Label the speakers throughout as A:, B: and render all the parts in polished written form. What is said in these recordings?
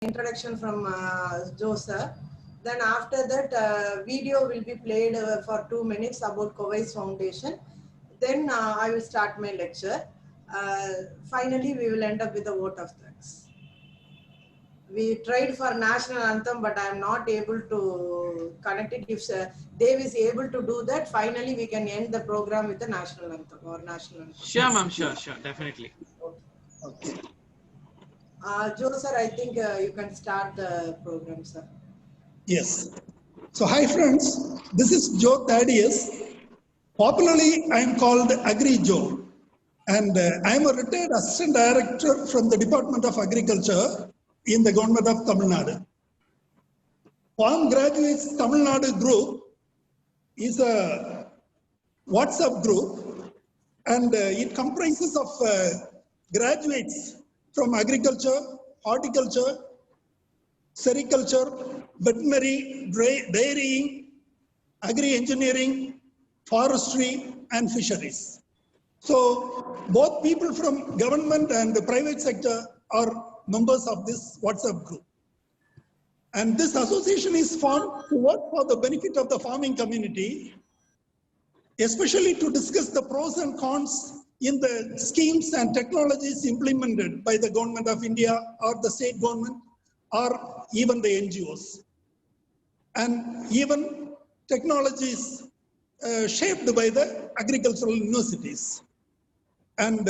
A: introduction from Joe sir. Then after that, video will be played for 2 minutes about Cowais Foundation. Then I will start my lecture. Finally, we will end up with a vote of thanks. We tried for national anthem, but I am not able to connect it. If Dave is able to do that, finally we can end the program with the national anthem or national anthem.
B: Sure, ma'am. Sure, definitely.
A: Okay. Joe sir, I think you can start the program, sir.
C: Yes. So hi friends, this is Joe Thaddeus. Popularly, I am called Agri Joe, and I am a retired assistant director from the Department of Agriculture in the government of Tamil Nadu. Farm Graduates Tamil Nadu group is a WhatsApp group, and it comprises of graduates from agriculture, horticulture, sericulture, veterinary, dairying, agri-engineering, forestry, and fisheries. So both people from government and the private sector are members of this WhatsApp group. And this association is formed to work for the benefit of the farming community, especially to discuss the pros and cons in the schemes and technologies implemented by the government of India or the state government or even the NGOs. And even technologies shaped by the agricultural universities. And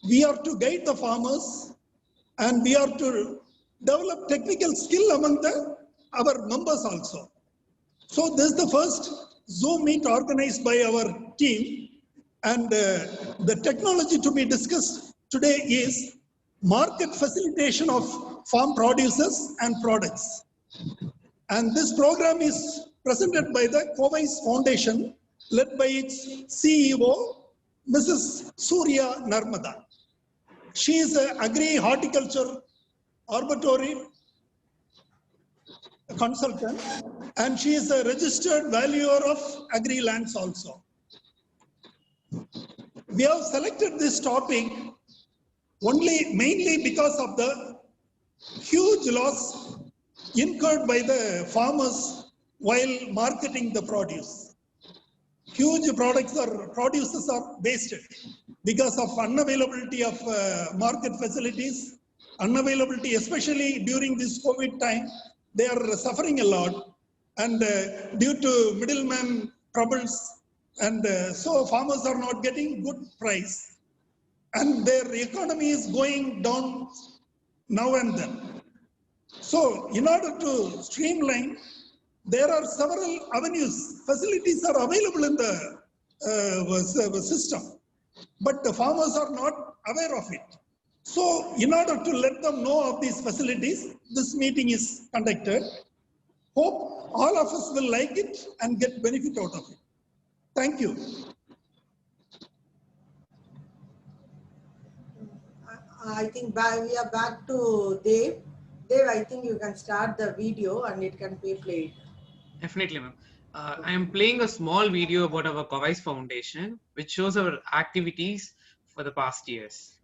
C: we are to guide the farmers, and we are to develop technical skill among our members also. So this is the first Zoom meet organized by our team, and the technology to be discussed today is market facilitation of farm producers and products. And this program is presented by the Cowais Foundation, led by its CEO, Mrs. Surya Narmada. She is an agri-horticulture arboratory consultant, and she is a registered valuer of agri lands also. We have selected this topic mainly because of the huge loss incurred by the farmers while marketing the produce. Huge producers are wasted because of unavailability of market facilities, unavailability, especially during this COVID time, they are suffering a lot, and due to middleman troubles, and so farmers are not getting good price, and their economy is going down now and then. So in order to streamline, there are several avenues, facilities are available in the system, but the farmers are not aware of it. So in order to let them know of these facilities, this meeting is conducted. Hope all of us will like it and get benefit out of it. Thank you.
A: I think we are back to Dave. Dave, I think you can start the video and it can be played.
B: Definitely, ma'am. I am playing a small video about our Cowais Foundation, which shows our activities for the past years.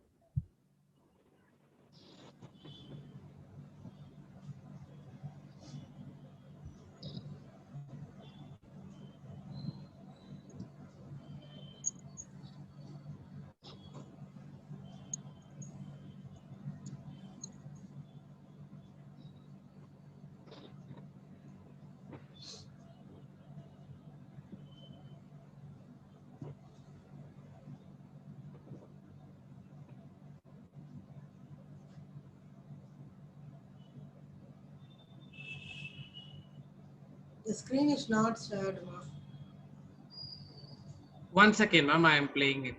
A: The screen is not shared, ma'am.
B: 1 second, ma'am. I am playing it.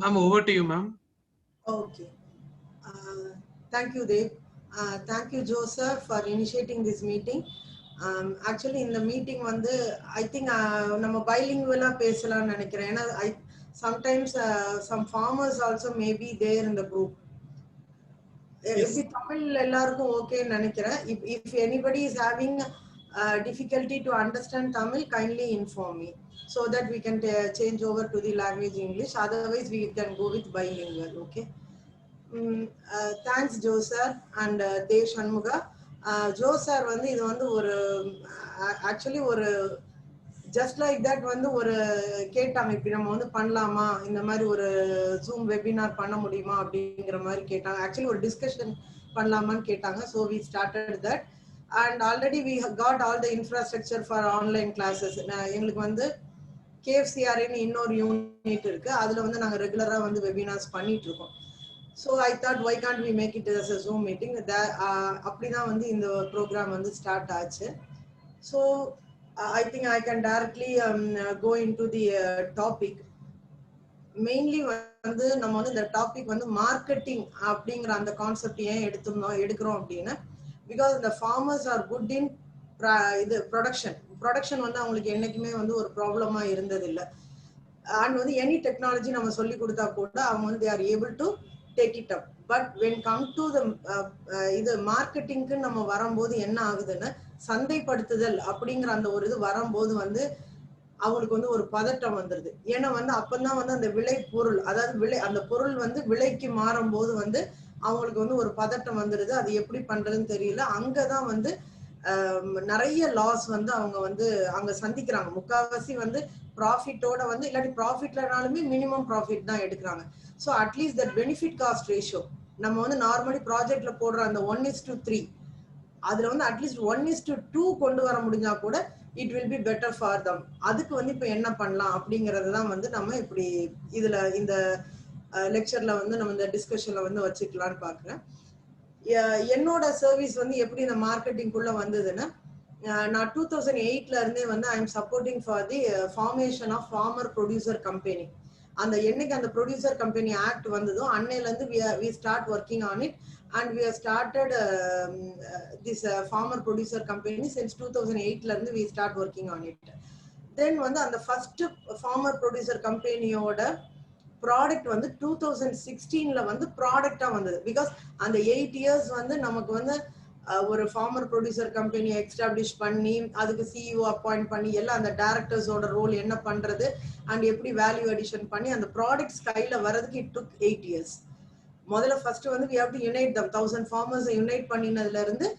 B: Ma'am, over to you, ma'am.
A: Okay. Thank you, Dev. Thank you, Joe sir, for initiating this meeting. Actually, in the meeting, I think நம்ம bilingual பேசலாம்னு நினைக்கிறேன். ஏன்னா sometimes some farmers also may be there in the group. If Tamil எல்லாருக்கும் ஓகேன்னு நினைக்கிறேன். If anybody is having difficulty to understand Tamil, kindly inform me so that we can change over to the language English. Otherwise, we can go with bilingual. Okay. Thanks, Joe sir and Dev Shanmuga. Joe sir இது ஒரு actually ஒரு just like that ஒரு கேட்டாங்க, இப்படி நம்ம பண்ணலாமா, இந்த மாதிரி ஒரு Zoom webinar பண்ண முடியுமா அப்படிங்கிற மாதிரி கேட்டாங்க. ஆக்சுவலி ஒரு டிஸ்கஷன் பண்ணலாமான்னு கேட்டாங்க. So we started that and already we got all the infrastructure for online classes. எங்களுக்கு KFCRA இன்னொரு யூனிட் இருக்கு, அதுல நாங்க ரெகுலரா வெபினார்ஸ் பண்ணிட்டு இருக்கோம். So I thought, why can't we make it as a Zoom meeting? அப்படிதான் இந்த program start ஆச்சு. So I think I can directly go into the topic. Mainly நம்ம இந்த டாபிக் மார்க்கெட்டிங் அப்படிங்கிற அந்த கான்செப்ட் ஏன் எடுக்கிறோம் அப்படின்னா, because the farmers are good in இது ப்ரொடக்ஷன் அவங்களுக்கு என்னைக்குமே ஒரு ப்ராப்ளமா இருந்தது இல்லை. அண்ட் எனி டெக்னாலஜி நம்ம சொல்லி கொடுத்தா கூட அவங்க they are able to take it up. But when come to the இது மார்க்கெட்டிங்க்கு நம்ம வரும்போது என்ன ஆகுதுன்னா, சந்தைப்படுத்துதல் அப்படிங்கிற அந்த ஒரு இது வரும்போது அவங்களுக்கு ஒரு பதட்டம் வந்துருது. ஏன்னா அப்பதான் அந்த விளை பொருள், அதாவது அந்த பொருள் விலைக்கு மாறும் போது அவங்களுக்கு ஒரு பதட்டம் வந்துருது. அது எப்படி பண்றதுன்னு தெரியல. அங்கதான் நிறைய லாஸ் அவங்க அங்க சந்திக்கிறாங்க. முக்காவாசி ப்ராஃபிட்டோட இல்லாட்டி ப்ராஃபிட்லனாலுமே மினிமம் ப்ராஃபிட் தான் எடுக்கிறாங்க. So at least that benefit cost ratio நம்ம நார்மலி ப்ராஜெக்ட்ல போடுற அந்த 1:3 அதுல அட்லீஸ்ட் 1:2 கொண்டு வர முடிஞ்சா கூட it will be better for them. அதுக்கு இப்ப என்ன பண்ணலாம் அப்படிங்கறது தான் நம்ம இப்படி இதுல இந்த லெக்சர்ல நம்ம இந்த டிஸ்கஷன்ல வச்சுக்கலாம்னு பாக்குறேன். என்னோட சர்வீஸ் எப்படி இந்த மார்க்கெட்டிங்குள்ள வந்ததுன்னா, நான் 2008ல இருந்தே I am supporting for the formation of farmer producer company. அந்த என்னைக்கு அந்த ப்ரொடியூசர் கம்பெனி ஆக்ட் வந்ததோ அன்னையில இருந்து we start working on it and we have started this farmer producer company since 2008ல இருந்து we start working on it. Then அந்த first farmer producer companyயோட product 2016ல ப்ராடக்டா வந்தது. Because அந்த 8 years நமக்கு ஒரு ஃபார்மர் ப்ரொடியூசர் கம்பெனியை எஸ்டாப்ளிஷ் பண்ணி அதுக்கு சிஇஓ அப்பாயிண்ட் பண்ணி எல்லாம் அந்த டைரக்டர்ஸோட ரோல் என்ன பண்றது அண்ட் எப்படி வேல்யூ அடிஷன் பண்ணி அந்த ப்ராடக்ட்ஸ் கையில வரதுக்கு இட் டுக் 8 years. முதல்ல first we have to unite them. 1000 farmers unite பண்ணினதுல இருந்து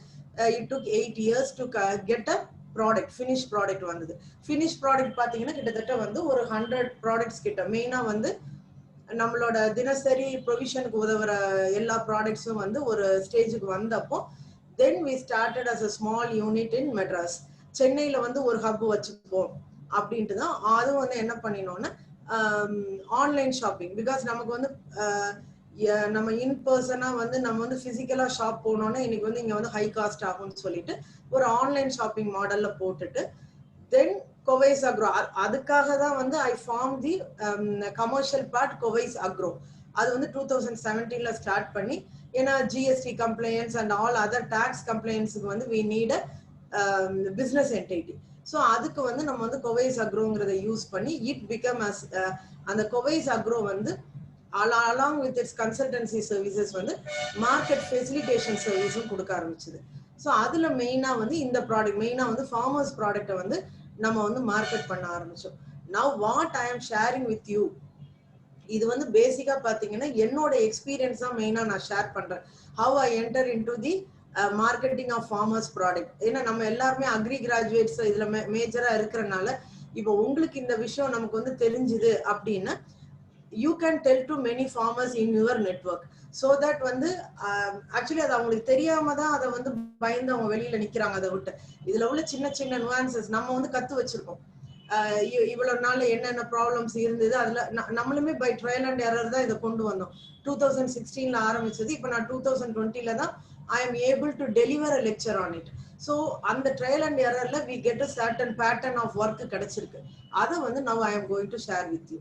A: it took 8 years to get a product, finish product வந்தது. ஃபினிஷ் ப்ராடக்ட் பாத்தீங்கன்னா கிட்டத்தட்ட ஒரு 100 ப்ராடக்ட்ஸ் கிட்ட. மெயினா நம்மளோட தினசரி ப்ரொவிஷனுக்கு உதவுற எல்லா ப்ராடக்ட்ஸும் ஒரு ஸ்டேஜுக்கு வந்தப்போ then we started as a small unit in Madras. சென்னையில ஒரு ஹப் வச்சுப்போம் அப்படின்ட்டு தான் அதுவும் என்ன பண்ணினோம்னா ஆன்லைன் ஷாப்பிங். பிகாஸ் நமக்கு நம்ம இன் பர்சனா நம்ம பிசிக்கலா ஷாப் போனோம்னா இன்னைக்கு இங்க ஹை காஸ்ட் ஆகும்னு சொல்லிட்டு ஒரு ஆன்லைன் ஷாப்பிங் மாடல்ல போட்டுட்டு தென் Kovays Agro. அதுக்காக தான் I formed the commercial part Kovays Agro. அது 2017ல ஸ்டார்ட் பண்ணி, ஏன்னா GST compliance and all other tax complianceக்கு we need a business entity. So அதுக்கு நம்ம Kovays Agroங்கிறத யூஸ் பண்ணி it become as அந்த Kovays Agro along with its consultancy services market facilitation services கொடுக்க ஆரம்பிச்சது. So அதுல மெயினா இந்த ப்ராடக்ட் மெயினா ஃபார்மர்ஸ் ப்ராடக்ட்டை நம்ம மார்க்கெட் பண்ண ஆரம்பிச்சோம். Now what I am sharing with you, இது பேசிக்கா பாத்தீங்கன்னா என்னோட எக்ஸ்பீரியன்ஸ் தான் மெயினா நான் ஷேர் பண்றேன். how I enter into the marketing of farmers product. ஏன்னா நம்ம எல்லாருமே அக்ரி கிராஜுவேட்ஸ் இதுல மேஜரா இருக்கிறனால இப்போ உங்களுக்கு இந்த விஷயம் நமக்கு தெரிஞ்சுது அப்படின்னா you can tell to many farmers in your network so that actually அது அவங்களுக்கு தெரியாம தான் அதை பயந்து அவங்க வெளியில நிக்கிறாங்க. அதை விட்டு இதுல உள்ள சின்ன சின்ன nuances நம்ம கத்து வச்சிருக்கோம். இவ்வளவு நாள் என்னென்ன ப்ராப்ளம்ஸ் இருந்தது அதுல நம்மளுமே பை ட்ரையல் அண்ட் எரர் தான் இதை கொண்டு வந்தோம். 2016ல ஆரம்பிச்சது. இப்போ நான் 2020ல தான் I am able to deliver a lecture on it. So அந்த ட்ரையல் அண்ட் எரர்ல we get a certain pattern of work கிடைச்சிருக்கு. அதை now I am going to share with you.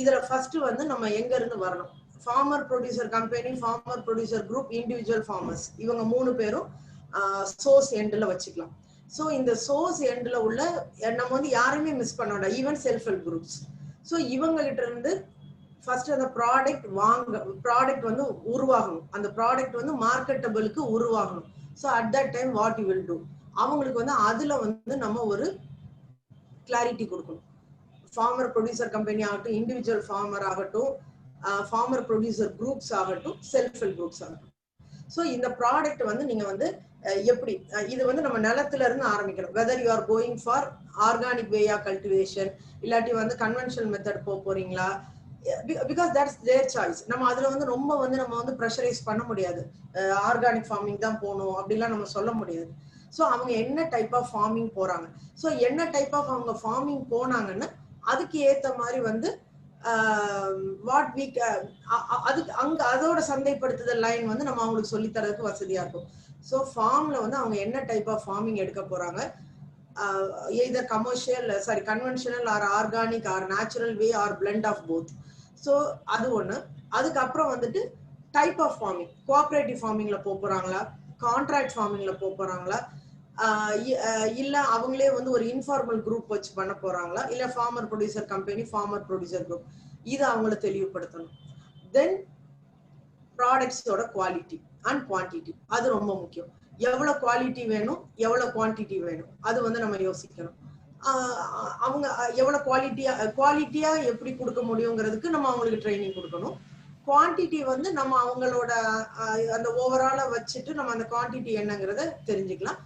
A: இதுல ஃபர்ஸ்ட் வந்து நம்ம எங்க இருந்து வரணும்? Farmer producer company, farmer producer group, individual farmers, இவங்க 3 பேரும் சோர்ஸ் எண்ட்ல வச்சுக்கலாம். ஸோ இந்த சோர்ஸ் எண்ட்ல உள்ள நம்ம வந்து யாருமே மிஸ் பண்ண வேண்டாம், even self help groups. So இவங்க கிட்ட இருந்து ஃபர்ஸ்ட் அந்த ப்ராடக்ட் வந்து உருவாகணும், அந்த ப்ராடக்ட் வந்து மார்க்கெட்டபிளுக்கு உருவாகணும். So at that time what you will do, அவங்களுக்கு வந்து அதுல வந்து நம்ம ஒரு கிளாரிட்டி கொடுக்கணும். ஃபார்மர் ப்ரொடியூசர் கம்பெனி ஆகட்டும், இண்டிவிஜுவல் ஃபார்மர் ஆகட்டும், ஃபார்மர் ப்ரொடியூசர் குரூப்ஸ் ஆகட்டும், செல்ஃப் ஹெல்ப் குரூப்ஸ் ஆகட்டும். ஸோ இந்த ப்ராடக்ட் வந்து நீங்க வந்து எப்படி, இது வந்து நம்ம நிலத்துல இருந்து ஆரம்பிக்கணும். Whether you are going for organic வேயா கல்டிவேஷன், இல்லாட்டி வந்து கன்வென்ஷனல் மெத்தட் போறீங்களா, பிகாஸ் தட்ஸ் தேர் சாய்ஸ். நம்ம அதுல வந்து ரொம்ப வந்து நம்ம வந்து ப்ரெஷரைஸ் பண்ண முடியாது, ஆர்கானிக் ஃபார்மிங் தான் போகணும் அப்படிலாம் நம்ம சொல்ல முடியாது. ஸோ அவங்க என்ன டைப் ஆஃப் ஃபார்மிங் போறாங்க, ஸோ என்ன டைப் ஆஃப் அவங்க ஃபார்மிங் போனாங்கன்னா அதுக்கு ஏத்த மாதிரி வந்து வாட் வீக் அதுக்கு அங்க அதோட சந்தைப்படுத்துதல் லைன் வந்து நம்ம அவங்களுக்கு சொல்லி தரதுக்கு வசதியா இருக்கும். ஸோ ஃபார்ம்ல வந்து அவங்க என்ன டைப் ஆஃப் ஃபார்மிங் எடுக்க போறாங்க, either conventional or organic or natural way or blend of both. So அது ஒண்ணு. அதுக்கப்புறம் வந்துட்டு டைப் ஆஃப் ஃபார்மிங், கோஆபரேட்டிவ் ஃபார்மிங்ல போறாங்களா, கான்ட்ராக்ட் ஃபார்மிங்ல போறாங்களா, இல்ல அவங்களே வந்து ஒரு இன்ஃபார்மல் குரூப் வச்சு பண்ண போறாங்களா, இல்ல farmer producer company, farmer producer group, இது அவங்கள தெளிவுபடுத்தணும். தென் ப்ராடக்ட்ஸோட குவாலிட்டி அண்ட் குவான்டிட்டி, அது ரொம்ப முக்கியம். எவ்வளவு குவாலிட்டி வேணும், எவ்வளவு குவான்டிட்டி வேணும், அது வந்து நம்ம யோசிக்கணும். அவங்க எவ்வளவு குவாலிட்டியா எப்படி கொடுக்க முடியுங்கிறதுக்கு நம்ம அவங்களுக்கு ட்ரைனிங் கொடுக்கணும். குவான்டிட்டி வந்து நம்ம அவங்களோட அந்த ஓவராலா வச்சுட்டு நம்ம அந்த குவான்டிட்டி என்னங்கிறத தெரிஞ்சுக்கலாம்.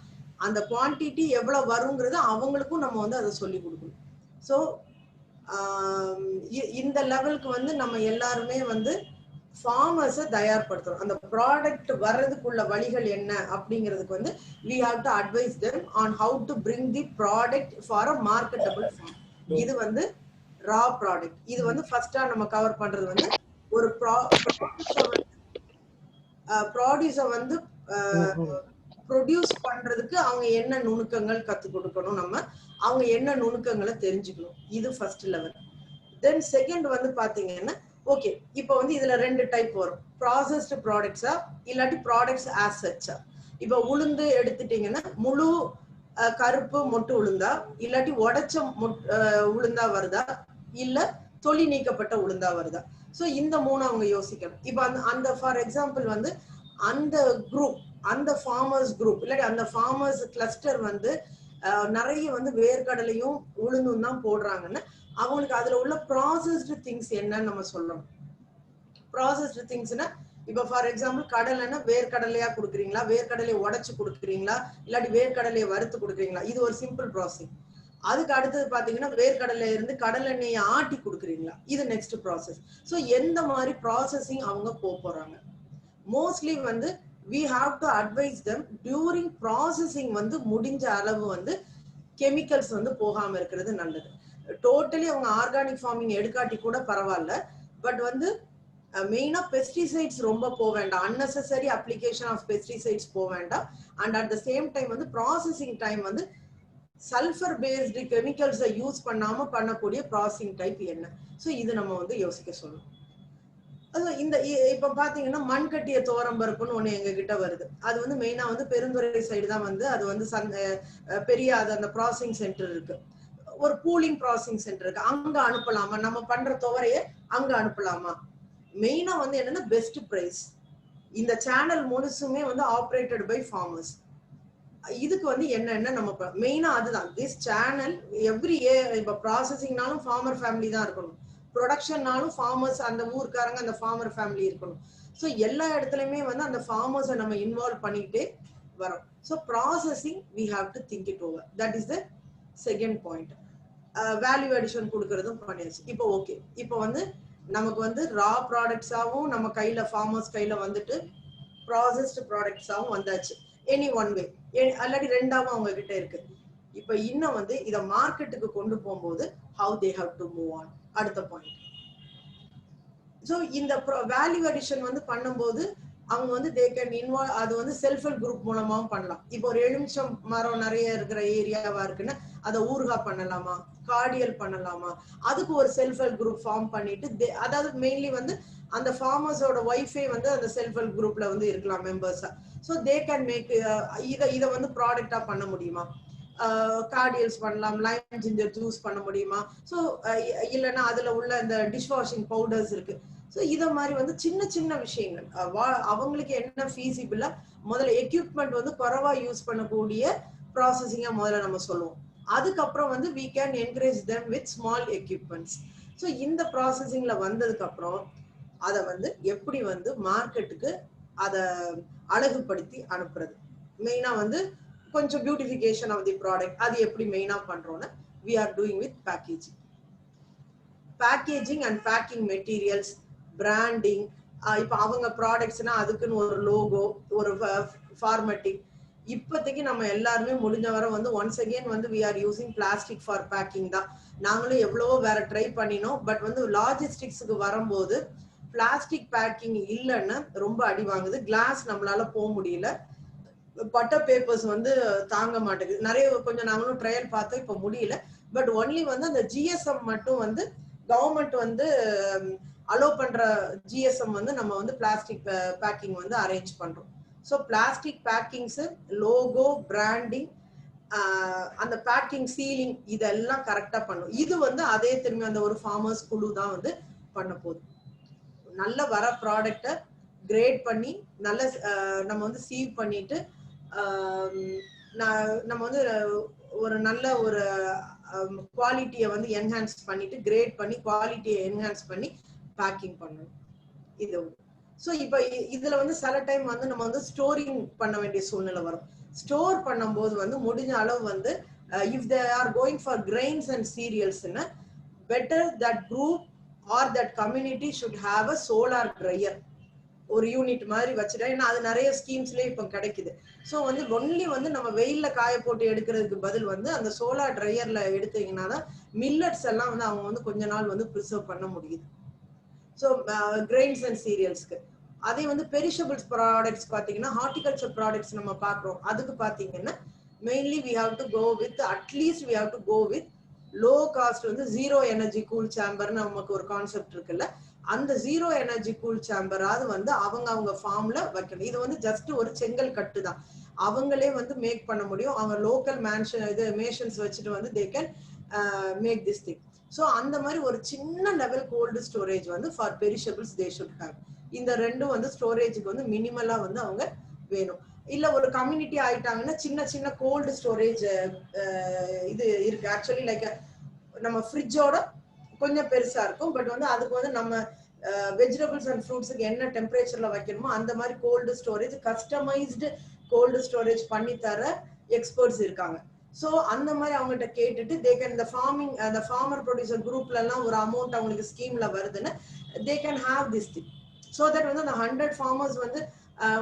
A: அந்த குவான்டிட்டி எவ்வளவு வருங்கிறது அவங்களுக்கும் நம்ம வந்து அதை சொல்லி கொடுக்கணும். ஸோ இந்த லெவலுக்கு வந்து நம்ம எல்லாருமே வந்து ஃபார்மர்ஸை தயார்படுத்தணும். அந்த ப்ராடக்ட் வர்றதுக்குள்ள வழிகள் என்ன அப்படிங்கிறதுக்கு வந்து we have to advise them on how to bring the product for a marketable form. இது வந்து raw product. இது வந்து ஃபர்ஸ்டா நம்ம கவர் பண்றது வந்து ஒரு ப்ராடியூஸை வந்து ப்ரொடியூஸ் பண்றதுக்கு அவங்க என்ன நுணுக்கங்கள் கத்துக் கொடுக்கணும், நம்ம அவங்க என்ன நுணுக்கங்களை தெரிஞ்சுக்கணும். இது ஃபர்ஸ்ட் லெவல். தென் செகண்ட் வந்து பாத்தீங்கன்னா, ஓகே இப்போ வந்து இதுல 2 டைப் வரும், ப்ராசஸ்டு ப்ராடக்ட்ஸா இல்லாட்டி ப்ராடக்ட்ஸ் ஆஸ் சச்சா. இப்போ உளுந்து எடுத்துட்டீங்கன்னா முழு கருப்பு மொட்டு உளுந்தா, இல்லாட்டி உடைச்ச உளுந்தா வருதா, இல்ல தொலி நீக்கப்பட்ட உளுந்தா வருதா. ஸோ இந்த 3 அவங்க யோசிக்கணும். இப்போ அந்த ஃபார் எக்ஸாம்பிள் வந்து அந்த குரூப், அந்த ஃபார்மர்ஸ் குரூப் இல்லாட்டி அந்த ஃபார்மர்ஸ் கிளஸ்டர் வந்து நிறைய வந்து வேர்க்கடலையும் உளுந்தும் தான் போடுறாங்கன்னா அவங்களுக்கு அதுல உள்ள ப்ராசஸ்டு திங்ஸ் என்னன்னு நம்ம சொல்லணும். ப்ராசஸ்டு திங்ஸ்னா இப்போ ஃபார் எக்ஸாம்பிள் கடலைன்னா வேர்க்கடலையா கொடுக்குறீங்களா, வேர்க்கடலையை உடைச்சு கொடுக்குறீங்களா, இல்லாட்டி வேர்க்கடலையை வறுத்து கொடுக்குறீங்களா, இது ஒரு சிம்பிள் ப்ராசஸ். அதுக்கு அடுத்தது பாத்தீங்கன்னா வேர்க்கடலையில இருந்து கடலை எண்ணெயை ஆட்டி கொடுக்குறீங்களா, இது நெக்ஸ்ட் ப்ராசஸ். ஸோ எந்த மாதிரி ப்ராசஸிங் அவங்க போறாங்க. மோஸ்ட்லி வந்து we have to advise them during processing வந்து முடிஞ்ச அளவு வந்து கெமிக்கல்ஸ் வந்து போகாம இருக்கிறது நல்லது. டோட்டலி அவங்க ஆர்கானிக் ஃபார்மிங் எடுக்காட்டி கூட பரவாயில்ல, பட் வந்து மெயினா பெஸ்டிசைட்ஸ் ரொம்ப போக வேண்டாம், அன்னெசரி அப்ளிகேஷன் ஆஃப் பெஸ்டிசைட்ஸ் போக வேண்டாம். And at the same time வந்து ப்ராசஸிங் டைம் வந்து சல்ஃபர் பேஸ்டு கெமிக்கல்ஸை யூஸ் பண்ணாம பண்ணக்கூடிய ப்ராசஸிங் டைப் என்ன. ஸோ இது நம்ம வந்து யோசிக்க சொல்லணும். இந்த இப்ப பாத்தீங்கன்னா மண்கட்டிய தோரம்பருப்புன்னு ஒண்ணு எங்க கிட்ட வருது. அது வந்து மெயினா வந்து பெருந்துறை சைடு தான் வந்து அது வந்து பெரிய அந்த ப்ராசஸிங் சென்டர் இருக்கு, ஒரு பூலிங் ப்ராசஸிங் சென்டர் இருக்கு. அங்க அனுப்பலாமா, நம்ம பண்ற துவரைய அங்க அனுப்பலாமா. மெயினா வந்து என்னன்னா பெஸ்ட் பிரைஸ். இந்த சேனல் முழுசுமே வந்து ஆப்ரேட்டட் பை ஃபார்மர்ஸ். இதுக்கு வந்து என்ன நம்ம மெயினா அதுதான் திஸ் சேனல் எவ்ரி இப்ப ப்ராசஸிங்னாலும் ஃபார்மர் ஃபேமிலி தான் இருக்கணும், ப்ரொடக்ஷன்னாலும் ஃபார்மர்ஸ் அந்த ஊருக்காரங்க அந்த ஃபார்மர் ஃபேமிலி இருக்கணும். ஸோ எல்லா இடத்துலயுமே வந்து அந்த ஃபார்மர்ஸை நம்ம இன்வால்வ் பண்ணிக்கிட்டே வரோம். So processing we have to think it over. That is the second point. Value addition கொடுக்கறதும் பண்ணியாச்சு. இப்போ ஓகே, இப்போ வந்து நமக்கு வந்து ரா ப்ராடக்ட்ஸாகவும் நம்ம கையில ஃபார்மர்ஸ் கையில வந்துட்டு ப்ராசஸ்டு ப்ராடக்ட்ஸாகவும் வந்தாச்சு. எனி ஒன் வே ஆல்ரெடி 2ஆவும் அவங்க கிட்ட இருக்கு. இப்ப இன்னும் வந்து இத மார்க்கெட்டுக்கு கொண்டு போகும்போது how they have to move on, அடுத்த பாயிண்ட். ஸோ இந்த வேல்யூ அடிஷன் வந்து பண்ணும்போது அவங்க வந்து தே கேன் இன்வால்வ். அது வந்து செல்ஃப் ஹெல்ப் குரூப் மூலமாவும் பண்ணலாம். இப்போ ஒரு எலுமிச்சம் மரம் நிறைய இருக்கிற ஏரியாவா இருக்குன்னா அதை ஊறுகா பண்ணலாமா, கார்டியல் பண்ணலாமா, அதுக்கு ஒரு செல்ஃப் ஹெல்ப் குரூப் ஃபார்ம் பண்ணிட்டு அதாவது மெயின்லி வந்து அந்த ஃபார்மர்ஸோட ஒய்ஃபே வந்து அந்த செல்ஃப் ஹெல்ப் குரூப்ல வந்து இருக்கலாம் மெம்பர்ஸா. ஸோ தே கேன் மேக் இதை வந்து ப்ராடக்டா பண்ண முடியுமா, கார்டியல்ஸ் பண்ணலாம், லைம் ஜிஞ்சர் ஜூஸ் பண்ண முடியுமா, ஸோ இல்லைன்னா அதுல உள்ள இந்த டிஷ் வாஷிங் பவுடர்ஸ் இருக்கு. ஸோ இதை மாதிரி வந்து சின்ன சின்ன விஷயங்கள் அவங்களுக்கு என்ன ஃபீஸிபிளா முதல்ல எக்யூப்மெண்ட் வந்து குறைவா யூஸ் பண்ணக்கூடிய ப்ராசஸிங்கா முதல்ல நம்ம சொல்லுவோம். அதுக்கப்புறம் வந்து we can encourage them with small equipments. So இந்த ப்ராசஸிங்ல வந்ததுக்கு அப்புறம் அதை வந்து எப்படி வந்து மார்க்கெட்டுக்கு அதை அழகுபடுத்தி அனுப்புறது, மெயினா வந்து கொஞ்சம் பியூட்டிஃபிகேஷன் ஆஃப் தி ப்ராடக்ட் அது எப்படி மெயினா பண்றோம்னா we are doing with packaging and packing materials, branding. இப்போ அவங்க ப்ராடக்ட்ஸ்னா அதுக்குன்னு ஒரு லோகோ, ஒரு ஃபார்மேட்டிங். இப்போதைக்கு நம்ம எல்லாருமே முடிஞ்ச வரை வந்து ஒன்ஸ் அகெயின் வந்து we are using plastic for packing தான். நாங்களும் எவ்வளவோ வேற ட்ரை பண்ணினோம். பட் வந்து லாஜிஸ்டிக்ஸுக்கு வரும்போது பிளாஸ்டிக் பேக்கிங் இல்லைன்னா ரொம்ப அடி வாங்குது. கிளாஸ் நம்மளால போக முடியல, பட்டர் பேப்பர்ஸ் வந்து தாங்க மாட்டேங்குது. நிறைய கொஞ்சம் நாங்களும் ட்ரையல் பார்த்தோம், இப்போ முடியல. பட் ஒன்லி வந்து அந்த ஜிஎஸ்எம் மட்டும் வந்து கவர்மெண்ட் வந்து அலோ பண்ற ஜிஎஸ்எம் வந்து நம்ம வந்து பிளாஸ்டிக் பேக்கிங் வந்து அரேஞ்ச் பண்றோம். So plastic packings, logo, branding, அந்த பேக்கிங், சீலிங் இதெல்லாம் கரெக்டா பண்ணும். இது வந்து அதே திரும்பி அந்த ஒரு ஃபார்மர்ஸ் குழு தான் வந்து பண்ண போகுது. நல்ல வர ப்ராடக்டை கிரேட் பண்ணி நல்ல நம்ம வந்து சீவ் பண்ணிட்டு நம்ம வந்து ஒரு நல்ல ஒரு குவாலிட்டியை வந்து என்ஹான்ஸ் பண்ணிட்டு கிரேட் பண்ணி குவாலிட்டியை என்ஹான்ஸ் பண்ணி பேக்கிங் பண்ணணும். இது ஸோ இப்போ இதுல வந்து சில டைம் வந்து நம்ம வந்து ஸ்டோரிங் பண்ண வேண்டிய சூழ்நிலை வரும். ஸ்டோர் பண்ணும்போது வந்து முடிஞ்ச அளவு வந்து if they are going for grains and சீரியல்ஸ்னா better that group or that community should have a solar dryer, ஒரு யூனிட் மாதிரி வச்சுட்டா. ஏன்னா அது நிறைய ஸ்கீம்ஸ்லேயே இப்போ கிடைக்குது. ஸோ வந்து ஒன்லி வந்து நம்ம வெயில்ல காய போட்டு எடுக்கிறதுக்கு பதில் வந்து அந்த சோலார் ட்ரையர்ல எடுத்தீங்கன்னா தான் மில்லட்ஸ் எல்லாம் வந்து அவங்க வந்து கொஞ்ச நாள் வந்து ப்ரிசர்வ் பண்ண முடியுது. ஸோ கிரெயின்ஸ் அண்ட் சீரியல்ஸ்க்கு. அதே வந்து பெரிஷபிள்ஸ் ப்ராடக்ட்ஸ் பார்த்தீங்கன்னா ஹார்டிகல்ச்சர் ப்ராடக்ட்ஸ் நம்ம பார்க்குறோம். அதுக்கு பார்த்தீங்கன்னா mainly we have to go with at least we have to go with low cost வந்து ஜீரோ எனர்ஜி கூல் சேம்பர்னு நமக்கு ஒரு கான்செப்ட் இருக்குல்ல, அந்த ஜீரோ எனர்ஜி கூல் சேம்பராது வந்து அவங்க ஃபார்ம்ல வைக்கணும். இது வந்து ஜஸ்ட் ஒரு செங்கல் கட்டு தான், அவங்களே வந்து மேக் பண்ண முடியும். அவங்க லோக்கல் மேஷன்ஸ் வச்சுட்டு வந்து they can make this thing. So அந்த மாதிரி ஒரு சின்ன லெவல் கோல்டு ஸ்டோரேஜ் வந்து for perishables they should have. இந்த ரெண்டும் வந்து ஸ்டோரேஜுக்கு வந்து மினிமலா வந்து அவங்க வேணும். இல்ல ஒரு கம்யூனிட்டி ஆயிட்டாங்கன்னா சின்ன சின்ன கோல்டு ஸ்டோரேஜ் இது இருக்கு. ஆக்சுவலி லைக் நம்ம ஃப்ரிட்ஜோட கொஞ்சம் பெருசா இருக்கும். பட் வந்து அதுக்கு வந்து நம்ம வெஜிடபிள்ஸ் அண்ட் ஃப்ரூட்ஸுக்கு என்ன டெம்பரேச்சர்ல வைக்கணுமோ அந்த மாதிரி gold storage, customised gold storage பண்ணி தர எக்ஸ்பர்ட்ஸ் இருக்காங்க. ஸோ அந்த மாதிரி அவங்ககிட்ட கேட்டுட்டு தே கேன் இந்த ஃபார்மிங் அந்த ஃபார்மர் ப்ரொடியூசர் குரூப்ல எல்லாம் ஒரு அமௌண்ட் அவங்களுக்கு ஸ்கீம்ல வருதுன்னு they can have this thing. So that வந்து அந்த 100 ஃபார்மர்ஸ் வந்து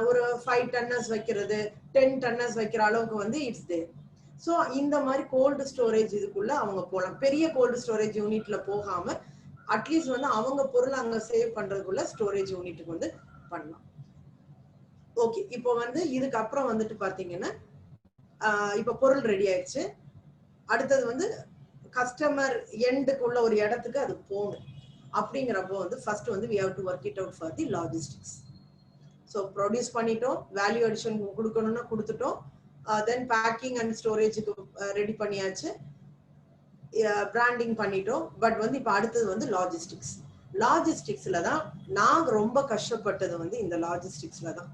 A: ஒரு 5 டன்னர்ஸ் வைக்கிறது, 10 டன்னர்ஸ் வைக்கிற அளவுக்கு வந்து இட்ஸ் தேர். ஸோ இந்த மாதிரி கோல்டு ஸ்டோரேஜ் இதுக்குள்ள அவங்க போகலாம். பெரிய கோல்டு ஸ்டோரேஜ் யூனிட்ல போகாம அட்லீஸ்ட் வந்து அவங்க பொருள் அங்க சேவ் பண்றதுக்குள்ள ஸ்டோரேஜ் யூனிட்டுக்கு வந்து பண்ணலாம். ஓகே, இப்போ வந்து இதுக்கு அப்புறம் வந்துட்டு பாத்தீங்கன்னா இப்ப பொருள் ரெடி ஆயிடுச்சு. அடுத்தது வந்து கஸ்டமர் எண்டுக்குள்ள ஒரு இடத்துக்கு அது போகணும். அப்படிங்கிறப்போ வந்து ஃபர்ஸ்ட் வந்து we have to work it out for the logistics. So produce பண்ணிட்டோம், வேல்யூ அடிஷன் கொடுக்கணும்னா கொடுத்துட்டோம், தென் பேக்கிங் அண்ட் ஸ்டோரேஜுக்கு ரெடி பண்ணியாச்சு, பிராண்டிங் பண்ணிட்டோம். பட் வந்து இப்போ அடுத்தது வந்து லாஜிஸ்டிக்ஸ். லாஜிஸ்டிக்ஸ்ல தான் நான் ரொம்ப கஷ்டப்பட்டது வந்து இந்த லாஜிஸ்டிக்ஸ்ல தான்.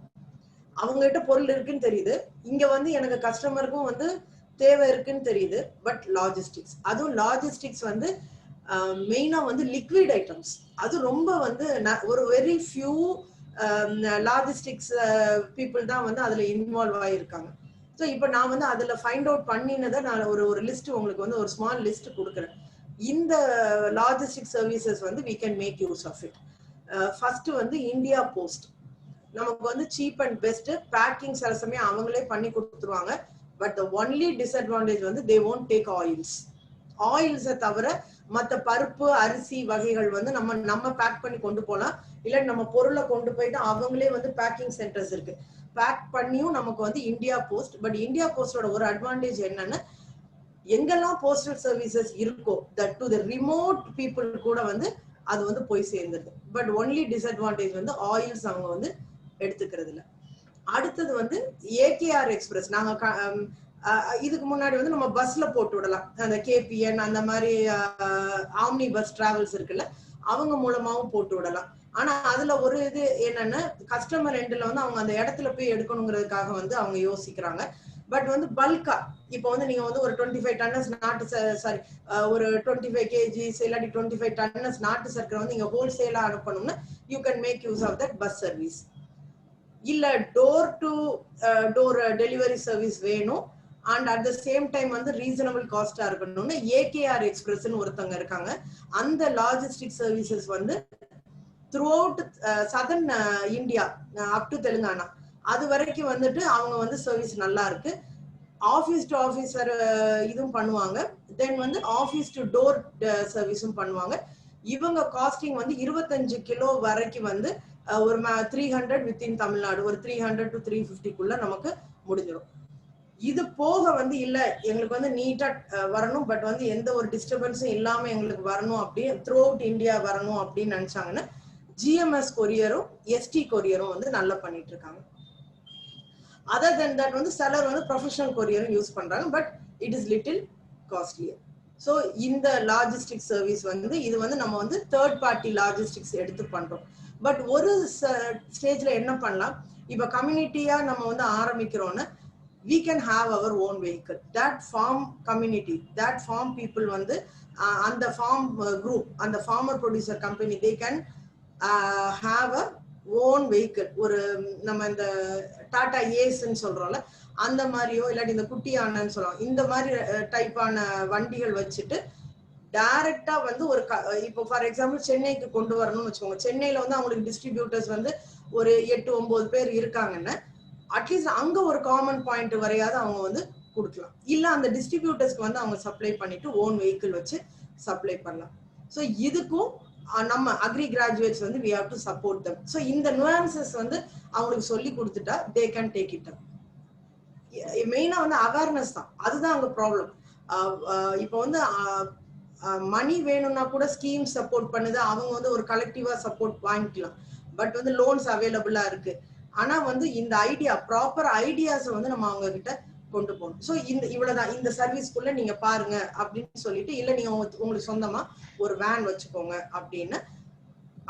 A: அவங்ககிட்ட பொருள் இருக்குன்னு தெரியுது, இங்க வந்து எனக்கு கஸ்டமருக்கும் வந்து தேவை இருக்குன்னு தெரியுது. பட் லாஜிஸ்டிக்ஸ், அதுவும் லாஜிஸ்டிக்ஸ் வந்து மெயினா வந்து லிக்விட் ஐட்டம்ஸ், அது ரொம்ப வந்து ஒரு வெரி ஃபியூ லாஜிஸ்டிக்ஸ் பீப்புள் தான் வந்து அதுல இன்வால்வ் ஆகியிருக்காங்க. ஸோ இப்போ நான் வந்து அதுல ஃபைண்ட் அவுட் பண்ணினதை நான் ஒரு லிஸ்ட் உங்களுக்கு வந்து ஒரு ஸ்மால் லிஸ்ட் கொடுக்குறேன். இந்த லாஜிஸ்டிக் சர்வீசஸ் வந்து we can make use of it. First வந்து இந்தியா போஸ்ட் நமக்கு வந்து சீப் அண்ட் பெஸ்ட் பேக்கிங் சில சமயம் அவங்களே பண்ணி கொடுத்துருவாங்க. பட் த ஒன்லி டிஸ்அட்வான்டேஜ் வந்து தே won't டேக் ஆயில்ஸை தவிர மற்ற பருப்பு அரிசி வகைகள் வந்து நம்ம பேக் பண்ணி கொண்டு போகலாம். இல்லை நம்ம பொருளை கொண்டு போயிட்டு அவங்களே வந்து பேக்கிங் சென்டர்ஸ் இருக்கு, பேக் பண்ணியும் நமக்கு வந்து இந்தியா போஸ்ட். பட் இந்தியா போஸ்டோட ஒரு அட்வான்டேஜ் என்னன்னா எங்கெல்லாம் போஸ்டல் சர்வீசஸ் இருக்கோ that to the remote people கூட வந்து அது வந்து போய் சேர்ந்துருது. பட் ஒன்லி டிஸ்அட்வான்டேஜ் வந்து ஆயில்ஸ் அவங்க வந்து எடுத்துக்கிறது இல்லை. அடுத்தது வந்து ஏகேஆர் எக்ஸ்பிரஸ். நாங்க இதுக்கு முன்னாடி வந்து நம்ம பஸ்ல போட்டு விடலாம், அந்த கேபிஎன் அந்த மாதிரி ஆம்னி பஸ் டிராவல்ஸ் இருக்குல்ல, அவங்க மூலமாவும் போட்டு விடலாம். ஆனா அதுல ஒரு இது என்னன்னா, கஸ்டமர் எண்ட்ல வந்து அவங்க அந்த இடத்துல போய் எடுக்கணுங்கிறதுக்காக வந்து அவங்க யோசிக்கிறாங்க. பட் வந்து பல்கா இப்போ வந்து நீங்க வந்து ஒரு 25 டன்னஸ் நாட்டு சாரி ஒரு 25 கேஜிஸ் இல்லாட்டி 25 டன்னஸ் நாட்டு சர்க்கரை வந்து நீங்க ஹோல்சேலா அனுப்பணும்னா you can make use of that bus service. இல்ல door to door delivery service வேணும் and at the same time வந்து ரீசனபிள் காஸ்டா இருக்கணும்னு ஏகேஆர் எக்ஸ்பிரஸ்ன்னு ஒருத்தவங்க இருக்காங்க. அந்த லாஜிஸ்டிக் சர்வீசஸ் வந்து throughout southern India up to Telangana அது வரைக்கும் வந்துட்டு அவங்க வந்து சர்வீஸ் நல்லா இருக்கு. ஆஃபீஸ் டு ஆஃபீஸ் இதுவும் பண்ணுவாங்க, தென் வந்து ஆஃபீஸ் டு டோர் சர்வீஸும் பண்ணுவாங்க. இவங்க காஸ்டிங் வந்து 25 கிலோ வரைக்கும் வந்து ஒரு 300 வித்தின் தமிழ்நாடு, ஒரு 300 to 350 நமக்கு முடிஞ்சிடும். இது போக வந்து இல்ல எங்களுக்கு வந்து நீட்டா வரணும், பட் வந்து எந்த ஒரு டிஸ்டர்பன்ஸும் இல்லாம எங்களுக்கு வரணும், அப்படியே த்ரூ அவுட் இந்தியா வரணும் அப்படின்னு நினைச்சாங்கன்னா ஜிஎம்எஸ் கொரியரும் எஸ்டி கொரியரும் வந்து நல்லா பண்ணிட்டு இருக்காங்க. அதர் தென் தட் வந்து சிலர் வந்து ப்ரொஃபஷனல் கொரியரும் யூஸ் பண்றாங்க, but it is little costlier. So இந்த லாஜிஸ்டிக் சர்வீஸ் வந்து இது வந்து நம்ம வந்து தேர்ட் பார்ட்டி லாஜிஸ்டிக்ஸ் எடுத்து பண்றோம். பட் ஒரு ஸ்டேஜ்ல என்ன பண்ணலாம், இப்ப கம்யூனிட்டியா நம்ம வந்து ஆரம்பிக்கிறோம்னா we can have our own vehicle. That farm community, that farm people வந்து அந்த farm group, அந்த farmer producer company, they can have a own vehicle. ஒரு நம்ம இந்த டாடா ஏஸ்ன்னு சொல்றோம்ல அந்த மாதிரியோ இல்லாட்டி இந்த குட்டியானன்னு சொல்லுவோம், இந்த மாதிரி டைப்பான வண்டிகள் வச்சுட்டு டைரக்டா வந்து ஒரு இப்போ ஃபார் எக்ஸாம்பிள் சென்னைக்கு கொண்டு வரணும்னு வச்சுக்கோங்க. சென்னையில வந்து அவங்களுக்கு டிஸ்ட்ரிபியூட்டர்ஸ் வந்து ஒரு 8-9 பேர் இருக்காங்கன்னா அட்லீஸ்ட் அங்க ஒரு காமன் பாயிண்ட் வரையாவது அவங்க வந்து கொடுக்கலாம். இல்ல அந்த டிஸ்ட்ரிபியூட்டர்ஸ்க்கு வந்து அவங்க சப்ளை பண்ணிட்டு ஓன் வெஹிக்கிள் வச்சு சப்ளை பண்ணலாம். ஸோ இதுக்கும் நம்ம அக்ரி கிராஜுவேட்ஸ் வந்து we have to support them. So இந்த nuances வந்து அவங்களுக்கு சொல்லி கொடுத்துட்டா they can take it up. மெயினா வந்து அவேர்னஸ் தான், அதுதான் அங்க ப்ராப்ளம். இப்போ வந்து மணி வேணும்னா கூட ஸ்கீம் சப்போர்ட் பண்ணுது, அவங்க வந்து ஒரு கலெக்டிவா சப்போர்ட் வாங்கிக்கலாம், பட் வந்து லோன்ஸ் அவைலபிளா இருக்கு. ஆனா வந்து இந்த ஐடியா ப்ராப்பர் ஐடியாஸ் வந்து நம்ம அவங்க கிட்ட கொண்டு போகணும். ஸோ இந்த இவ்வளவுதான், இந்த சர்வீஸ்க்குள்ள நீங்க பாருங்க அப்படின்னு சொல்லிட்டு, இல்ல நீங்க உங்களுக்கு சொந்தமா ஒரு வேன் வச்சுக்கோங்க அப்படின்னு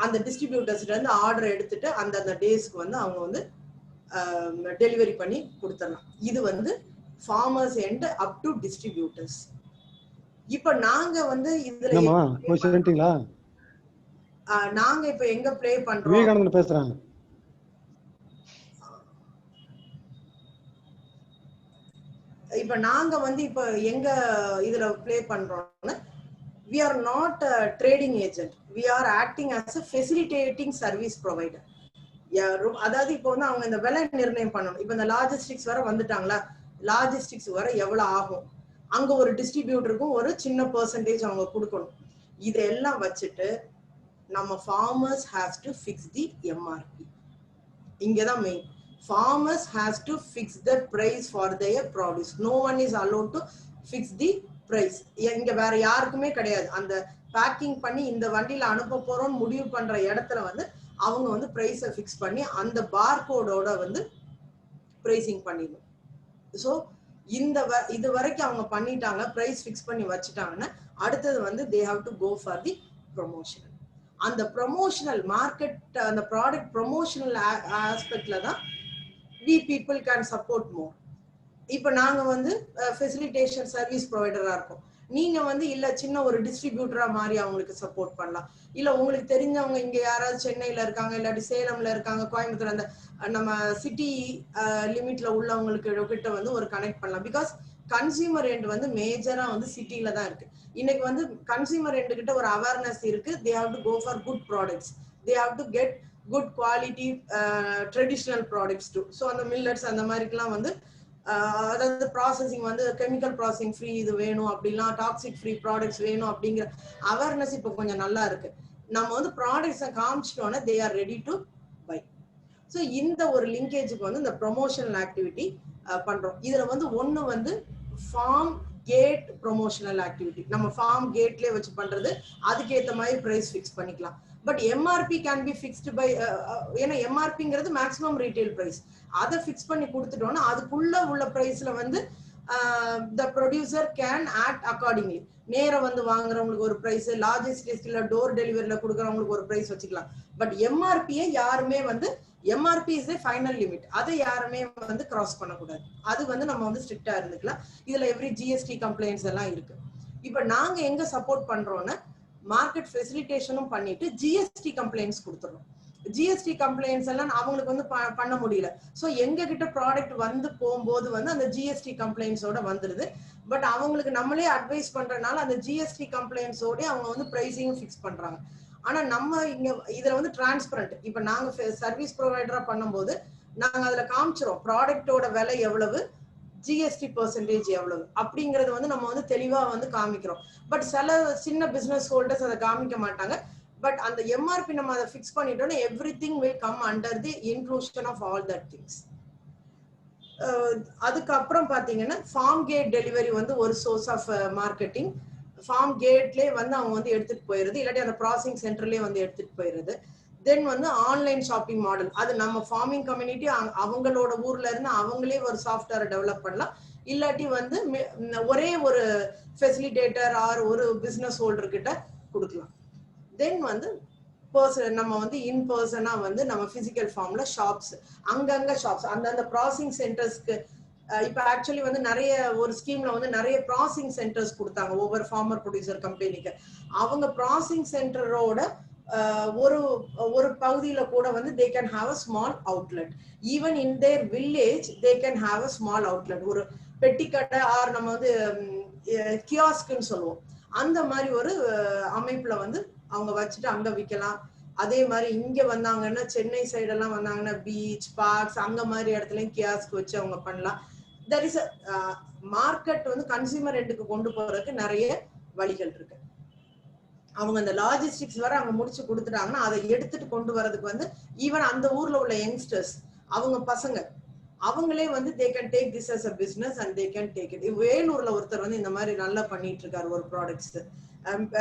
A: அந்த டிஸ்ட்ரிபியூட்டர்ஸ்ல இருந்து ஆர்டர் எடுத்துட்டு அந்த டேஸ்க்கு வந்து அவங்க வந்து டெலிவரி பண்ணி கொடுத்துடலாம். இது வந்து farmers and up to distributors. இப்ப நாங்க வந்து இதுல நாங்க இப்ப எங்க ப்ளே பண்றோம்
D: பேசுறாங்க.
A: இப்ப நாங்க வந்து இப்ப எங்க இதுல ப்ளே பண்றோம்னா we are not a trading agent, we are acting as a facilitating service provider. அதாவது இப்போ வந்து அவங்க இந்த விலை நிர்ணயம் பண்ணணும். இப்ப இந்த லாஜிஸ்டிக்ஸ் வர வந்துட்டாங்களா, லாஜிஸ்டிக்ஸ் வர எவ்வளவு ஆகும், அங்க ஒரு டிஸ்ட்ரிபியூட்டருக்கும் ஒரு சின்ன பெர்சன்டேஜ் அவங்க கொடுக்கணும். இதெல்லாம் வச்சுட்டு நம்ம farmers has to fix the MRP. இங்கதான் main. Farmers has to fix the price for their produce. No one is allowed to fix the price. இங்க வேற யாருக்குமே கிடையாது. அந்த பேக்கிங் பண்ணி இந்த வண்டியில அனுப்ப போறோம் முடிவு பண்ற இடத்துல வந்து அவங்க வந்து பிரைஸை ஃபிக்ஸ் பண்ணி அந்த பார்கோடோட வந்து பிரைசிங் பண்ணிடணும். ஸோ இது வரைக்கும் அவங்க பண்ணிட்டாங்க, பிரைஸ் ஃபிக்ஸ் பண்ணி வச்சுட்டாங்கன்னா அடுத்தது வந்து they have to go for the promotion. அந்த ப்ரொமோஷனல் மார்க்கெட், அந்த ப்ராடக்ட் ப்ரொமோஷனல் ஆஸ்பெக்ட்ல தான் we people can support more. இப்ப நாங்க வந்து ஃபெசிலிட்டேஷன் சர்வீஸ் ப்ரொவைடரா இருக்கோம், நீங்க வந்து இல்ல சின்ன ஒரு டிஸ்ட்ரிபியூட்டரா மாறி அவங்களுக்கு சப்போர்ட் பண்ணலாம். இல்ல உங்களுக்கு தெரிஞ்சவங்க இங்க யாராவது சென்னையில இருக்காங்க, இல்லாட்டி சேலம்ல இருக்காங்க, கோயம்புத்தூர், அந்த நம்ம சிட்டி லிமிட்ல உள்ளவங்களுக்கு கிட்ட வந்து ஒரு கனெக்ட் பண்ணலாம். பிகாஸ் கன்சியூமர் எண்ட் வந்து மேஜரா வந்து சிட்டில தான் இருக்கு. இன்னைக்கு வந்து கன்சியூமர் எண்ட் கிட்ட ஒரு அவேர்னஸ் இருக்கு. they have to go for good products, they have to get good quality traditional products too. So அந்த மில்லட்ஸ் அந்த மாதிரிலாம் வந்து அதாவது ப்ராசஸிங் வந்து கெமிக்கல் ப்ராசஸிங் ஃப்ரீ இது வேணும், அப்படிலாம் டாக்ஸிக் ஃப்ரீ ப்ராடக்ட்ஸ் வேணும் அப்படிங்கிற அவேர்னஸ் இப்போ கொஞ்சம் நல்லா இருக்கு. நம்ம வந்து ப்ராடக்ட்ஸை காமிச்சிட்டோன்னா they are ready to buy. So இந்த ஒரு லிங்கேஜுக்கு வந்து இந்த ப்ரொமோஷனல் ஆக்டிவிட்டி பண்றோம். இதுல வந்து ஒண்ணு வந்து ஃபார்ம் கேட் ப்ரொமோஷனல் ஆக்டிவிட்டி, நம்ம ஃபார்ம் கேட்லேயே வச்சு பண்றது, அதுக்கேற்ற மாதிரி ப்ரைஸ் ஃபிக்ஸ் பண்ணிக்கலாம். But MRP can be fixed by, ஏன்னா எம்ஆர்பிங்கிறது மேக்ஸிமம் ரீட்டைல் ப்ரைஸ், அதை ஃபிக்ஸ் பண்ணி கொடுத்துட்டோம்னா அதுக்குள்ள உள்ள ப்ரைஸ்ல வந்து the producer can act accordingly. நேர வந்து வாங்குறவங்களுக்கு ஒரு பிரைஸ், லாஜிஸ்டிக்ஸ்ல டோர் டெலிவரியில கொடுக்குறவங்களுக்கு ஒரு பிரைஸ் வச்சுக்கலாம். பட் எம்ஆர்பியை யாருமே வந்து, எம்ஆர்பி இஸ் ஃபைனல் லிமிட், அதை யாருமே வந்து கிராஸ் பண்ணக்கூடாது. அது வந்து நம்ம வந்து ஸ்ட்ரிக்டா இருந்துக்கலாம். இதுல எவ்ரி ஜிஎஸ்டி கம்ப்ளைண்ட்ஸ் எல்லாம் இருக்கு. இப்ப நாங்க எங்க சப்போர்ட் பண்றோம்னா மார்க்கெட் ஃபெசிலிட்டேஷனும் பண்ணிட்டு ஜிஎஸ்டி கம்ப்ளைண்ட்ஸ் கொடுத்துறோம். ஜிஎஸ்டி கம்ப்ளைண்ட்ஸ் எல்லாம் அவங்களுக்கு வந்து பண்ண முடியல. ஸோ எங்க கிட்ட ப்ராடக்ட் வந்து போகும்போது வந்து அந்த ஜிஎஸ்டி கம்ப்ளைண்ட்ஸோட வந்துருது. பட் அவங்களுக்கு நம்மளே அட்வைஸ் பண்றதுனால அந்த ஜிஎஸ்டி கம்ப்ளைண்ட்ஸோட அவங்க வந்து பிரைசிங்கும் ஃபிக்ஸ் பண்றாங்க. ஆனா நம்ம இங்க இதுல வந்து டிரான்ஸ்பரண்ட், இப்ப நாங்க சர்வீஸ் ப்ரொவைடரா பண்ணும்போது நாங்க அதுல காமிச்சிரோம் ப்ராடக்டோட விலை எவ்வளவு, ஜிஎஸ்டி பெர்சன்டேஜ் எவ்வளவு அப்படிங்கறது வந்து நம்ம வந்து தெளிவா வந்து காமிக்கிறோம். பட் சில சின்ன பிசினஸ் ஹோல்டர்ஸ் அதை காமிக்க மாட்டாங்க. பட் அந்த எம்ஆர்பி நம்ம அதை ஃபிக்ஸ் பண்ணிட்டோம்னா everything will come under the inclusion of all that things. அதுக்கப்புறம் பாத்தீங்கன்னா ஃபார்ம் கேட் டெலிவரி வந்து ஒரு சோர்ஸ் ஆஃப் மார்க்கெட்டிங். ஃபார்ம் கேட்லேயே வந்து அவங்க வந்து எடுத்துட்டு போயிருது, இல்லாட்டி அந்த ப்ராசஸிங் சென்டர்லேயே வந்து எடுத்துட்டு போயிருது. தென் வந்து ஆன்லைன் ஷாப்பிங் மாடல், அது நம்ம ஃபார்மிங் கம்யூனிட்டி அவங்களோட ஊர்ல இருந்து அவங்களே ஒரு சாஃப்ட்வேரை டெவலப் பண்ணலாம், இல்லாட்டி வந்து ஒரே ஒரு ஃபெசிலிட்டேட்டர் ஆர் ஒரு பிசினஸ் ஹோல்டர் கிட்ட கொடுக்கலாம். தென் வந்து நம்ம வந்து இன் பர்சனா வந்து நம்ம பிசிக்கல் ஃபார்ம்ல ஷாப்ஸ், அங்கங்க ஷாப்ஸ், அந்தந்த ப்ராசஸிங் சென்டர்ஸ்க்கு. இப்ப ஆக்சுவலி வந்து நிறைய ஒரு ஸ்கீம்ல வந்து நிறைய ப்ராசஸிங் சென்டர்ஸ் கொடுத்தாங்க ஒவ்வொரு ஃபார்மர் ப்ரொடியூசர் கம்பெனிக்கு. அவங்க ப்ராசஸிங் சென்டரோட ஒரு ஒரு பகுதியில கூட வந்து they can have a small outlet, even in their village they can have a small outlet. ஒரு பெட்டி கடை ஆர் நம்ம வந்து கியாஸ்க்னு சொல்லுவோம், அந்த மாதிரி ஒரு அமைப்புல வந்து அவங்க வச்சுட்டு அங்க விற்கலாம். அதே மாதிரி இங்க வந்தாங்கன்னா சென்னை சைடெல்லாம் வந்தாங்கன்னா பீச் பார்க்ஸ் அங்க மாதிரி இடத்துலயும் கியாஸ்க் வச்சு அவங்க பண்ணலாம். தட் இஸ் மார்க்கெட் வந்து கன்சியூமர் எண்டுக்கு கொண்டு போறதுக்கு நிறைய வழிகள் இருக்கு. அவங்க அந்த லாஜிஸ்டிக்ஸ் வர அவங்க முடிச்சு கொடுத்துட்டாங்கன்னா அதை எடுத்துட்டு கொண்டு வரதுக்கு வந்து ஈவன் அந்த ஊர்ல உள்ள யங்ஸ்டர்ஸ், அவங்க பசங்க அவங்களே வந்து they can take this as a business and they can take it. வேலூர்ல ஒருத்தர் வந்து இந்த மாதிரி நல்லா பண்ணிட்டு இருக்காரு ஒரு products,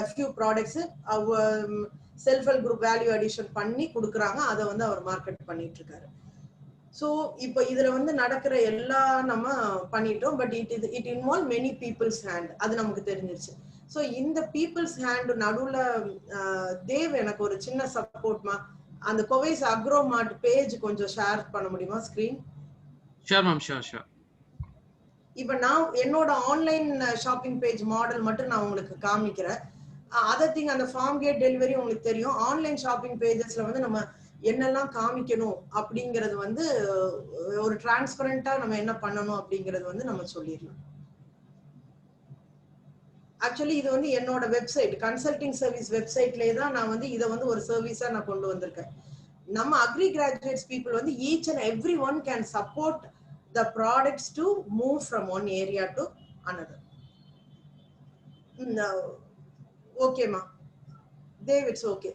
A: a few products self help group value addition பண்ணி கொடுக்குறாங்க, அதை வந்து அவர் மார்க்கெட் பண்ணிட்டு இருக்காரு. ஸோ இப்போ இதுல வந்து நடக்கிற எல்லாம் நம்ம பண்ணிட்டோம். But it involve many peoples hand, அது நமக்கு தெரிஞ்சிருச்சு. ஸோ இந்த பீப்புள்ஸ் ஹேண்ட் நடுவுல தேவ் எனக்கு ஒரு சின்ன சப்போர்ட்மா, அந்த கோவைஸ் அக்ரோ மார்ட் பேஜ் கொஞ்சம் ஷேர் பண்ண முடியுமா screen?
B: Sure ma'am, sure sure.
A: இப்ப நான் என்னோட ஆன்லைன் ஷாப்பிங் பேஜ் மாடல் மட்டும் நான் உங்களுக்கு காமிக்கிறேன். அதர் திங் அந்த ஃபார்ம் கேட் டெலிவரி உங்களுக்கு தெரியும். ஆன்லைன் ஷாப்பிங் பேஜஸ்ல வந்து நம்ம என்னெல்லாம் காமிக்கணும் அப்படிங்கறது வந்து ஒரு டிரான்ஸ்பரண்டா நம்ம என்ன பண்ணணும் அப்படிங்கறது வந்து நம்ம சொல்லிடலாம். ஆக்சுவலி இது வந்து என்னோட வெப்சைட், கன்சல்டிங் சர்வீஸ் வெப்சைட்லேயே தான் நான் வந்து இதை வந்து ஒரு சர்வீஸா நான் கொண்டு வந்திருக்கேன். நம்ம அக்ரி கிராஜுவேட்ஸ் பீப்புள் வந்து each and every one can support the products to move from one area to another. Okay ma, Dave, it's okay.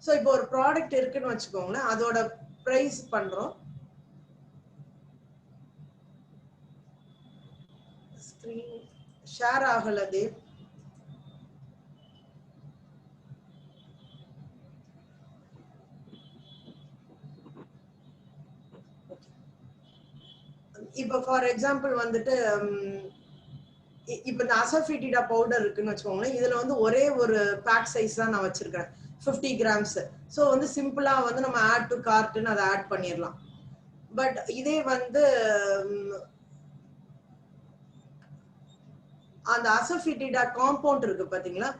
A: So இப்போ ஒரு ப்ராடக்ட் இருக்குன்னு வச்சுக்கோங்களேன், அதோட பிரைஸ் பண்றோம். ஸ்கிரீன் ஷேர் ஆகல தேவ். இப்போ ஃபார் எக்ஸாம்பிள் வந்துட்டு இப்போ இந்த அசஃபிட்டிடா பவுடர் இருக்குன்னு வச்சுக்கோங்களேன், இதுல வந்து ஒரே ஒரு பேக் சைஸ் தான் நான் வச்சிருக்கேன், 50 grams. ஸோ வந்து சிம்பிளா வந்து நம்ம ஆட் டு கார்ட்னு அதை ஆட் பண்ணிடலாம். பட் இதே வந்து அந்த அசஃபிட்டிடா காம்பவுண்ட் இருக்கு பாத்தீங்களா,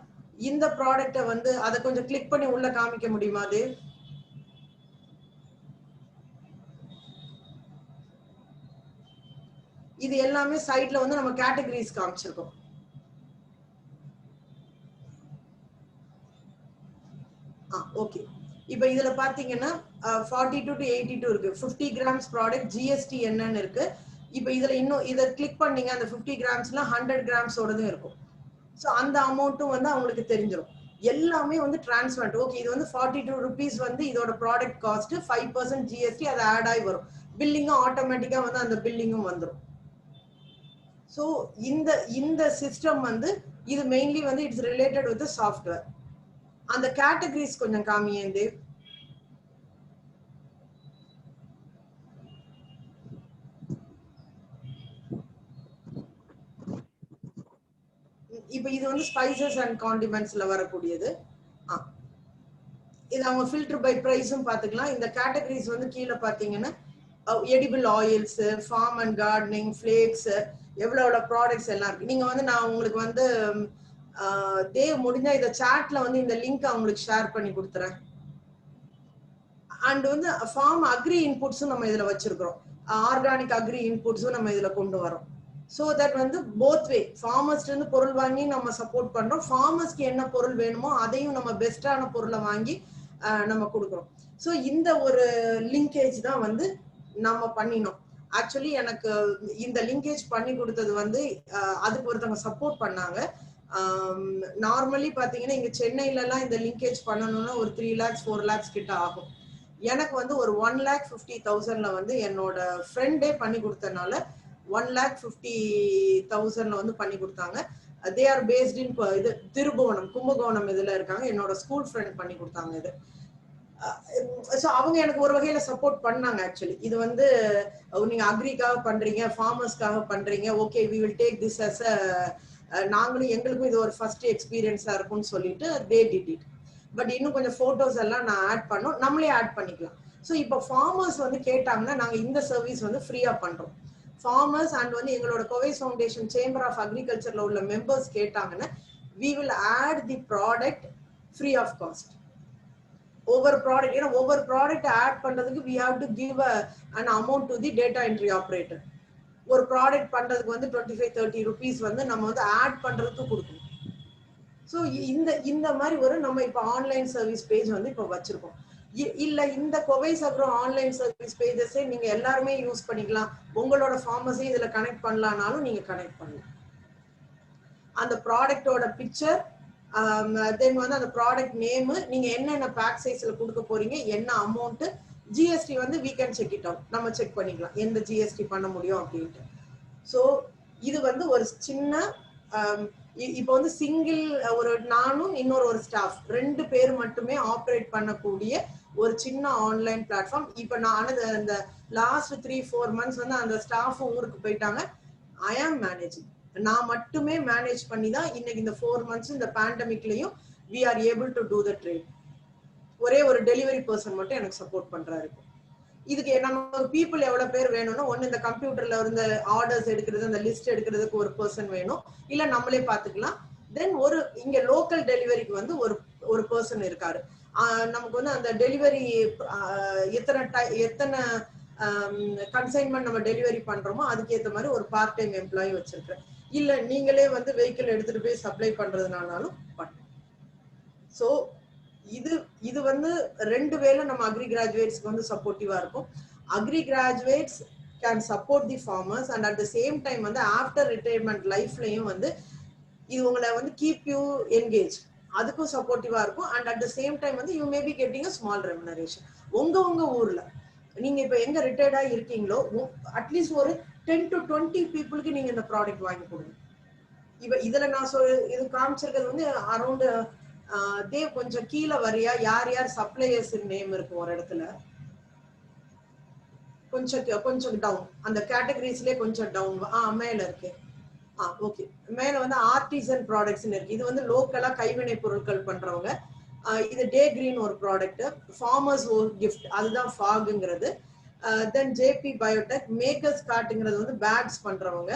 A: இந்த ப்ராடக்ட்டை வந்து அதை கொஞ்சம் கிளிக் பண்ணி உள்ள காமிக்க முடியுமா? அது இது எல்லாமே சைட்ல வந்து நம்ம கேட்டகரிஸ் காமிச்சிருக்கோம். ஓகே, இப்போ இதுல பாத்தீங்கன்னா 42 to 82 இருக்கு. 50 grams ப்ராடக்ட் ஜிஎஸ்டி என்னன்னு இருக்கு. இப்போ இதுல இன்னும் இதை கிளிக் பண்ணீங்க, அந்த 50 gramsல 100 grams ஓடதும் இருக்கும். ஸோ அந்த அமௌண்ட்டும் வந்து அவங்களுக்கு தெரிஞ்சிடும். எல்லாமே வந்து டிரான்ஸ்பரண்ட். ஓகே, இது வந்து 42 rupees வந்து இதோட ப்ராடக்ட் காஸ்ட், 5% ஜிஎஸ்டி அது ஆட் ஆகி வரும். பில்லிங்கும் ஆட்டோமேட்டிக்கா வந்து அந்த பில்லிங்கும் வந்துடும். ஸோ இந்த சிஸ்டம் வந்து இது மெயின்லி வந்து இட்ஸ் ரிலேட்டட் வித் சாஃப்ட்வேர். அந்த கேட்டகரிஸ் கொஞ்சம் காமியேன் தேவ். இப்போ இது வந்து ஸ்பைசஸ் அண்ட் காண்டிமெண்ட்ஸ்ல வரக்கூடியது. இது அவங்க ஃபில்டர் பை பிரைஸும் பார்த்துக்கலாம். இந்த கேட்டகரிஸ் வந்து கீழே பார்த்தீங்கன்னா edible oils, farm and gardening, flakes, எவ்வளோ ப்ராடக்ட்ஸ் எல்லாம் இருக்கு. நீங்க வந்து நான் உங்களுக்கு வந்து தேவ் முடிஞ்சா இந்த சாட்ல வந்து இந்த லிங்க் அவங்களுக்கு ஷேர் பண்ணி கொடுத்துறேன். அண்ட் வந்து ஃபார்ம் அக்ரி இன்புட்ஸும் நம்ம இதுல வச்சிருக்கிறோம். ஆர்கானிக் அக்ரி இன்புட்ஸும் நம்ம இதுல கொண்டு வரோம். ஸோ தட் வந்து போத் வே ஃபார்மர்ஸ்ல இருந்து பொருள் வாங்கி நம்ம சப்போர்ட் பண்றோம். ஃபார்மர்ஸ்க்கு என்ன பொருள் வேணுமோ அதையும் நம்ம பெஸ்டான பொருளை வாங்கி நம்ம கொடுக்குறோம். ஸோ இந்த ஒரு லிங்கேஜ் தான் வந்து நம்ம பண்ணினோம். ஆக்சுவலி எனக்கு இந்த லிங்கேஜ் பண்ணி கொடுத்தது வந்து அதுக்கு ஒருத்தவங்க சப்போர்ட் பண்ணாங்க. நார்மலி பாத்தீங்கன்னா இங்க சென்னையில எல்லாம் இந்த லிங்கேஜ் பண்ணணும்னா ஒரு 3 lakhs 4 lakhs கிட்ட ஆகும். எனக்கு வந்து ஒரு 1,50,000 வந்து என்னோட ஃப்ரெண்டே பண்ணி கொடுத்தனால 1,50,000 வந்து பண்ணி கொடுத்தாங்க. தே ஆர் பேஸ்ட் இன் இது திருபுவனம், கும்பகோணம் இதுல இருக்காங்க. என்னோட ஸ்கூல் ஃப்ரெண்ட் பண்ணி கொடுத்தாங்க இது. ஸோ அவங்க எனக்கு ஒரு வகையில சப்போர்ட் பண்ணாங்க. ஆக்சுவலி இது வந்து நீங்க அக்ரிக்காக பண்றீங்க, ஃபார்மர்ஸ்க்காக பண்றீங்க, okay we will take this as நாங்களும் எங்களுக்கும் இது ஒரு ஃபர்ஸ்ட் எக்ஸ்பீரியன்ஸா இருக்கும்னு சொல்லிட்டு தே டிட் இட். பட் இன்னும் கொஞ்சம் போட்டோஸ் எல்லாம் நான் ஆட் பண்ணோம், நம்மளே ஆட் பண்ணிக்கலாம். ஸோ இப்போ ஃபார்மர்ஸ் வந்து கேட்டாங்கன்னா நாங்க இந்த சர்வீஸ் வந்து ஃப்ரீயா பண்றோம். ஃபார்மர்ஸ் அண்ட் வந்து எங்களோட கோவைஸ் ஃபவுண்டேஷன் சேம்பர் ஆஃப் அக்ரிகல்ச்சர்ல உள்ள மெம்பர்ஸ் கேட்டாங்கன்னா we will add the product free of cost. ஒவ்வொரு ப்ராடக்ட், ஏன்னா ஒவ்வொரு ப்ராடக்ட் ஆட் பண்றதுக்கு we have to give an amount to the data entry operator. ஒரு ப்ராடக்ட் பண்றதுக்கு வந்து 25-30 rupees வந்து நம்ம வந்து ஆட் பண்றதுக்கு கொடுக்கணும். ஸோ இந்த மாதிரி ஒரு நம்ம இப்போ ஆன்லைன் சர்வீஸ் பேஜ் வந்து இப்போ வச்சிருக்கோம். இல்ல இந்த கோவைஸ் அக்ரோ ஆன்லைன் சர்வீஸ் பேஜஸே நீங்க எல்லாருமே யூஸ் பண்ணிக்கலாம், உங்களோட ஃபார்மஸையும் இதுல கனெக்ட் பண்ணலாம்னாலும் நீங்க கனெக்ட் பண்ணலாம். அந்த ப்ராடக்டோட பிக்சர், தென் வந்து அந்த ப்ராடக்ட் நேம், நீங்க என்னென்ன பேக் சைஸ்ல கொடுக்க போறீங்க, என்ன அமௌண்ட், ஜிஎஸ்டி வந்து we can check it out, நம்ம செக் பண்ணிக்கலாம் எந்த ஜிஎஸ்டி பண்ண முடியும் அப்படின்ட்டு. ஸோ இது வந்து ஒரு சின்ன இப்போ வந்து சிங்கிள் ஒரு நானும் இன்னொரு ஒரு ஸ்டாஃப் 2 பேர் மட்டுமே ஆப்ரேட் பண்ணக்கூடிய ஒரு சின்ன ஆன்லைன் பிளாட்ஃபார்ம். இப்போ நான் அந்த லாஸ்ட் 3-4 months வந்து அந்த ஸ்டாஃபும் ஊருக்கு போயிட்டாங்க. ஐ ஆம் மேனேஜிங், நான் மட்டுமே மேனேஜ் பண்ணி தான் இன்னைக்கு இந்த 4 months இந்த பேண்டமிக்லயும் we are able to do the trade. ஒரே ஒரு டெலிவரி பர்சன் மட்டும் எனக்கு சப்போர்ட் பண்றாரு. இதுக்கு நம்ம பீப்புள் எவ்வளவு பேர் வேணும்னா, ஒண்ணு இந்த கம்ப்யூட்டர்ல இருந்த ஆர்டர்ஸ் எடுக்கிறது, அந்த லிஸ்ட் எடுக்கிறதுக்கு ஒரு பர்சன் வேணும், இல்ல நம்மளே பாத்துக்கலாம். தென் ஒரு இங்க லோக்கல் டெலிவரிக்கு வந்து ஒரு பர்சன் இருக்காரு. நமக்கு வந்து அந்த டெலிவரி எத்தனை கன்சைன்மெண்ட் நம்ம டெலிவரி பண்றோமோ அதுக்கு ஏற்ற மாதிரி ஒரு பார்ட் டைம் எம்ப்ளாயி வச்சிருக்கேன். இல்ல நீங்களே வந்து வெஹிக்கிள் எடுத்துட்டு போய் சப்ளை பண்றதுனாலும் பண்ணும். ஸோ இது வந்து 2 வேளை நம்ம அக்ரி கிராஜுவேட்ஸ்க்கு வந்து சப்போர்ட்டிவா இருக்கும். Agri graduates can support the farmers and at the same time வந்து ஆஃப்டர் ரிட்டையர்மெண்ட் லைஃப்லயும் வந்து இது உங்களை வந்து கீப் யூ என்கேஜ், அதுக்கும் சப்போர்ட்டிவா இருக்கும். And at the same time வந்து you may be getting a small remuneration. உங்க ஊர்ல நீங்க இப்ப எங்க ரிட்டையர்டா இருக்கீங்களோ அட்லீஸ்ட் ஒரு 10 to 20 பீப்புளுக்கு நீங்க இந்த ப்ராடக்ட் வாங்கி கொடுங்க. இப்ப இதுல நான் இது காமிச்சிருக்கிறது வந்து அரௌண்ட் தேவ் கொஞ்சம் கீழே வரியா, யார் யார் சப்ளையர்ஸ் நேம் இருக்கும் ஒரு இடத்துல, கொஞ்சம் டவுன், அந்த கேட்டகரிஸ்லயே கொஞ்சம் டவுன். மேல இருக்கு. ஓகே, மேல வந்து ஆர்டிசன் ப்ராடக்ட்ஸ் இருக்கு. இது வந்து லோக்கலா கைவினை பொருட்கள் பண்றவங்க. இது டே கிரீன் ஒரு ப்ராடக்ட், ஃபார்மர்ஸ் கிஃப்ட் அதுதான் ஃபாகுங்கிறது. தென் ஜேபி பயோடெக், மேக்கர்ஸ் கார்ட்ங்கிறது வந்து பேக்ஸ் பண்றவங்க.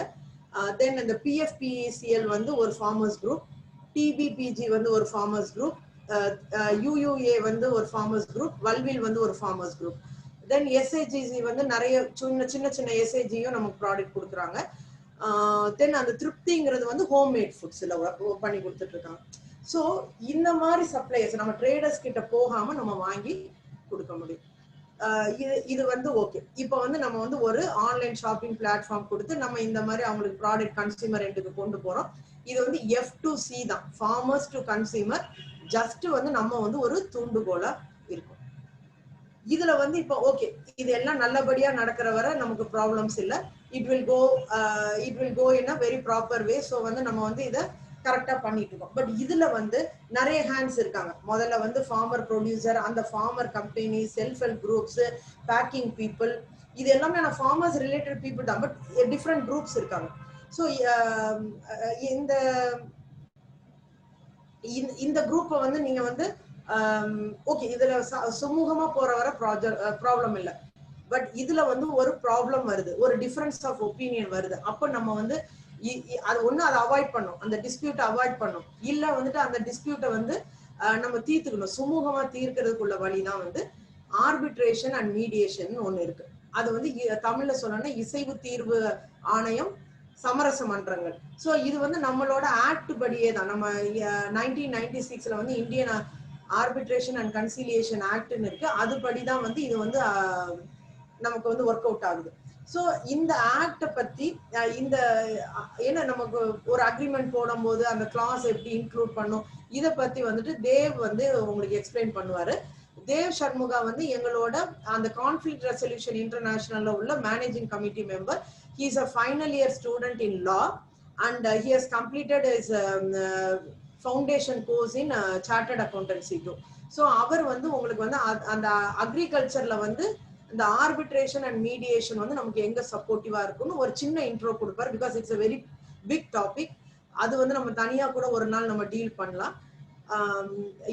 A: தென் இந்த பிஎஃபிசிஎல் வந்து ஒரு ஃபார்மர்ஸ் குரூப், டிபிபிஜி வந்து ஒரு ஃபார்மர்ஸ் குரூப், யூயூஏ வந்து ஒரு ஃபார்மர்ஸ் குரூப், வல்வில் வந்து ஒரு ஃபார்மர்ஸ் குரூப். தென் எஸ்ஐஜிசி வந்து நிறைய சின்ன எஸ்ஐஜியும் நமக்கு ப்ராடக்ட் கொடுக்குறாங்க. தென் அந்த திருப்திங்கிறது வந்து ஹோம்மேட் ஃபுட்ஸ்ல பண்ணி கொடுத்துட்டு இருக்காங்க. ஸோ இந்த மாதிரி சப்ளையர்ஸ் நம்ம ட்ரேடர்ஸ் கிட்ட போகாம நம்ம வாங்கி கொடுக்க முடியும். இது வந்து ஓகே. இப்போ வந்து நம்ம வந்து ஒரு ஆன்லைன் ஷாப்பிங் பிளாட்ஃபார்ம் கொடுத்து நம்ம இந்த மாதிரி அவங்களுக்கு ப்ராடக்ட் கன்சியூமர் எண்டுக்கு கொண்டு போறோம். இது வந்து F2C தான், ஃபார்மர்ஸ் டு கன்சியூமர். ஜஸ்ட் வந்து நம்ம வந்து ஒரு தூண்டுகோலா இருக்கும். இதுல வந்து இப்போ ஓகே இது எல்லாம் நல்லபடியா நடக்கிற வரை நமக்கு ப்ராப்ளம்ஸ் இல்ல. It will go in a very proper way. So வந்து நம்ம வந்து இதை கரெக்டா பண்ணிட்டு இருக்கோம். பட் இதுல வந்து நிறைய ஹேண்ட்ஸ் இருக்காங்க. முதல்ல வந்து ஃபார்மர் ப்ரொடியூசர், அந்த farmer company, self help groups, packing people, இது எல்லாமே நான் ஃபார்மர்ஸ் ரிலேட்டட் பீப்புள் தான். பட் டிஃப்ரெண்ட் குரூப்ஸ் இருக்காங்க. ஸோ இந்த குரூப்பை வந்து நீங்க வந்து ஓகே இதுல சுமூகமா போற வர ப்ராப்ளம் இல்லை. பட் இதுல வந்து ஒரு ப்ராப்ளம் வருது, ஒரு டிஃபரன்ஸ் ஆஃப் ஒப்பீனியன் வருது. அப்ப நம்ம வந்து அது ஒண்ணு அதை அவாய்ட் பண்ணும், அந்த டிஸ்பியூட்டை அவாய்ட் பண்ணும். இல்ல வந்துட்டு அந்த டிஸ்பியூட்டை வந்து நம்ம தீர்த்துக்கணும். சுமூகமா தீர்க்கிறதுக்குள்ள வழிதான் வந்து ஆர்பிட்ரேஷன் அண்ட் மீடியேஷன் ஒண்ணு இருக்கு. அது வந்து தமிழ்ல சொல்லணும்னா இசைவு தீர்வு ஆணையம், சமரச மன்றங்கள். ஸோ இது வந்து நம்மளோட ஆக்ட் படியே தான். நம்ம 1996 வந்து இந்தியன் ஆர்பிட்ரேஷன் அண்ட் கன்சிலியேஷன் ஆக்ட்னு இருக்கு. அதுபடிதான் வந்து இது வந்து நமக்கு வந்து ஒர்க் அவுட் ஆகுது. ஸோ இந்த ஆக்டை பத்தி இந்த ஏன்னா நமக்கு ஒரு அக்ரிமெண்ட் போடும் போது அந்த கிளாஸ் எப்படி இன்க்ளூட் பண்ணும், இதை பத்தி வந்துட்டு தேவ் வந்து உங்களுக்கு எக்ஸ்பிளைன் பண்ணுவாரு. தேவ் சண்முகா வந்து எங்களோட அந்த கான்ஃப்ளிக்ட் ரெசல்யூஷன் இன்டர்நேஷனல்ல உள்ள managing committee member. He is a final year student in law and he has completed his foundation course in chartered accountancy too. So அவர் வந்து உங்களுக்கு வந்து அந்த அக்ரிகல்ச்சர்ல வந்து இந்த ஆர்பிட்ரேஷன் அண்ட் மீடியேஷன் வந்து நமக்கு எங்க சப்போர்ட்டிவா இருக்குன்னு ஒரு சின்ன இன்ட்ரோ கொடுப்பார். Because it's a very big topic. அது வந்து நம்ம தனியா கூட ஒரு நாள் நம்ம டீல் பண்ணலாம்.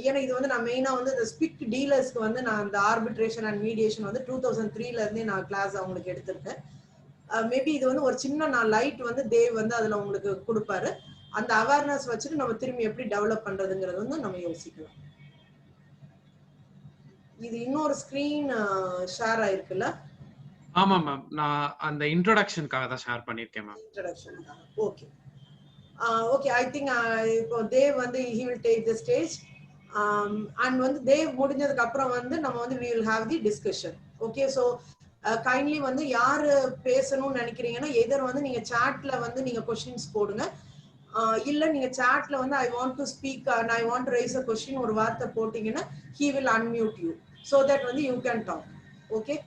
A: ஏன்னா இது வந்து நான் மெயினா வந்து இந்த ஸ்பிக் டீலர்ஸ்க்கு வந்து நான் இந்த ஆர்பிட்ரேஷன் அண்ட் மீடியேஷன் வந்து 2003ல இருந்தே நான் கிளாஸ் அவங்களுக்கு எடுத்திருக்கேன். மேபி இது வந்து ஒரு சின்ன நான் லைட் வந்து தேவ் வந்து அதுல உங்களுக்கு கொடுப்பாரு. அந்த அவேர்னஸ் வச்சுட்டு நம்ம திரும்பி எப்படி டெவலப் பண்றதுங்கிறது வந்து நம்ம யோசிக்கலாம். இது இன்னொரு ஸ்கிரீன் ஷேர் ஆயிருக்குல்ல?
B: ஆமா மேம், நான் அந்த இன்ட்ரோடக்ஷனுக்காக தான் ஷேர் பண்ணிருக்கேன் மேம்.
A: இன்ட்ரோடக்ஷனுக்காக. Okay okay. ஐ திங்க் இப்போ தேவ் வந்து he will take the stage and வந்து தேவ் முடிஞ்சதுக்கு அப்புறம் வந்து நம்ம வந்து we will have the discussion. Okay, so kindly வந்து யாரு பேசணும்னு நினைக்கிறீங்கன்னா எதர் வந்து நீங்க சாட்ல வந்து நீங்க கொஸ்டின்ஸ் போடுங்க. இல்ல நீங்க சாட்ல வந்து I want to speak and I want to rice a question ஒரு வார்த்தை போட்டீங்கன்னா he will unmute you so that வந்து you can talk. Okay,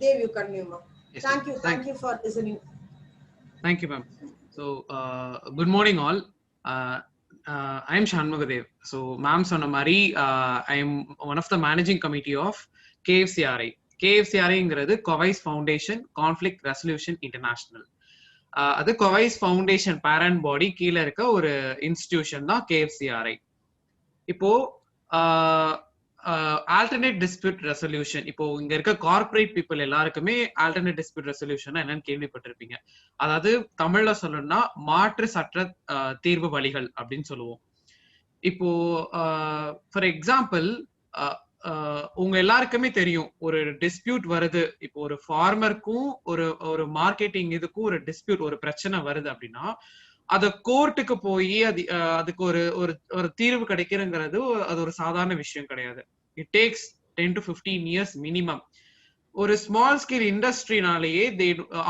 A: Dev, you continue ma'am.
B: Yes,
A: thank you for listening.
B: Thank you ma'am. So good morning all. I am Shanmugadev. So ma'am சொன்ன மாதிரி I am one of the managing committee of KFCRI. KFCRI Kowais Foundation Conflict Resolution International. அது Kowais Foundation parent body கீழ இருக்க ஒரு institution தான் KFCRI. இப்போ alternate dispute resolution, இப்போ இங்க இருக்க கார்ப்பரேட் பீப்புள் எல்லாருக்குமே alternate dispute resolution என்னன்னு கேள்விப்பட்டிருப்பீங்க. அதாவது தமிழ்ல சொல்லணும்னா மாற்று சட்ட தீர்வு வழிகள் அப்படின்னு சொல்லுவோம். இப்போ ஃபார் எக்ஸாம்பிள் உங்க எல்லாருக்குமே தெரியும், ஒரு டிஸ்பியூட் வருது. இப்போ ஒரு ஃபார்மருக்கும் ஒரு மார்க்கெட்டிங் இதுக்கும் ஒரு டிஸ்பியூட், ஒரு பிரச்சனை வருது அப்படின்னா அத கோர்ட்டுக்கு போய் அதுக்கு ஒரு தீர்வு கிடைக்கிறங்கிறது அது ஒரு சாதாரண விஷயம் கிடையாது. It takes 10 to 15 years minimum. ஒரு ஸ்மால் ஸ்கேல் இண்டஸ்ட்ரினாலேயே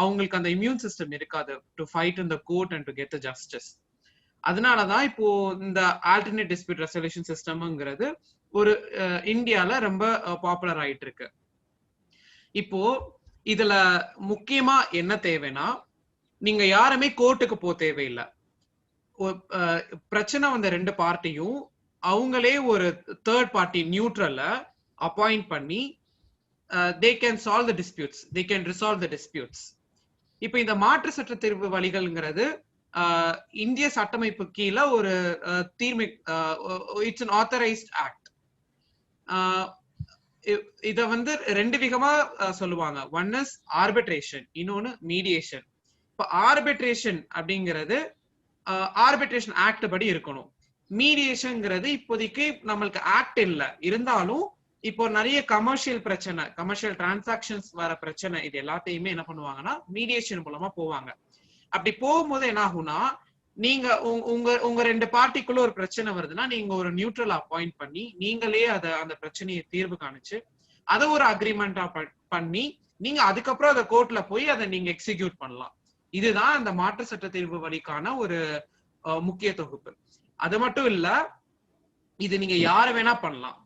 B: அவங்களுக்கு அந்த இம்யூன் சிஸ்டம் இருக்காது to fight in the court and to get the justice. அதனாலதான் இப்போ இந்த ஆல்டர்னேட் டிஸ்பியூட் ரெசல்யூஷன் சிஸ்டம்ங்கிறது ஒரு இந்தியால ரொம்ப பாப்புலர் ஆயிட்டு இருக்கு. இப்போ இதுல முக்கியமா என்ன தேவைன்னா, நீங்க யாருமே கோர்ட்டுக்கு போக தேவையில்லை. பிரச்சனை வந்த ரெண்டு பார்ட்டியும் அவங்களே ஒரு தேர்ட் பார்ட்டி நியூட்ரல்ல அப்பாயிண்ட் பண்ணி they can solve the disputes, they can resolve the disputes. இப்போ இந்த மாற்று சட்ட தீர்வு வழிகள்ங்கிறது இந்திய சட்டமைப்பு கீழே ஒரு தீர்மை, இட்ஸ் an authorized act. இத வந்து ரெண்டு விதமா சொல்லுவாங்க. ஒன் இஸ் ஆர்பிட்ரேஷன், இன்னொன்னு மீடியேஷன். இப்போ ஆர்பிட்ரேஷன் அப்படிங்கிறது ஆர்பிட்ரேஷன் ஆக்ட் படி இருக்கணும். மீடியேஷன்ங்கிறது இப்போதைக்கு நம்மளுக்கு ஆக்ட் இல்லை, இருந்தாலும் இப்போ நிறைய கமர்ஷியல் பிரச்சனை, கமர்ஷியல் டிரான்சாக்ஷன்ஸ் வர பிரச்சனை, இது எல்லாத்தையுமே என்ன பண்ணுவாங்கன்னா மீடியேஷன் மூலமா போவாங்க. அப்படி போகும்போது என்ன ஆகும்னா, நீங்க உங்க ரெண்டு பார்ட்டிக்குள்ள ஒரு பிரச்சனை வருதுன்னா நீங்க ஒரு நியூட்ரல் அப்பாயிண்ட் பண்ணி நீங்களே அந்த பிரச்சனையை தீர்வு காணிச்சு அதை ஒரு அக்ரிமெண்டா பண்ணி நீங்க அதுக்கப்புறம் அதை கோர்ட்ல போய் அதை நீங்க எக்ஸிக்யூட் பண்ணலாம். இதுதான் அந்த மாற்று சட்ட தீர்வு வழிக்கான ஒரு முக்கிய தொகுப்பு. அது மட்டும் இல்ல, இது நீங்க யார வேணா பண்ணலாம்.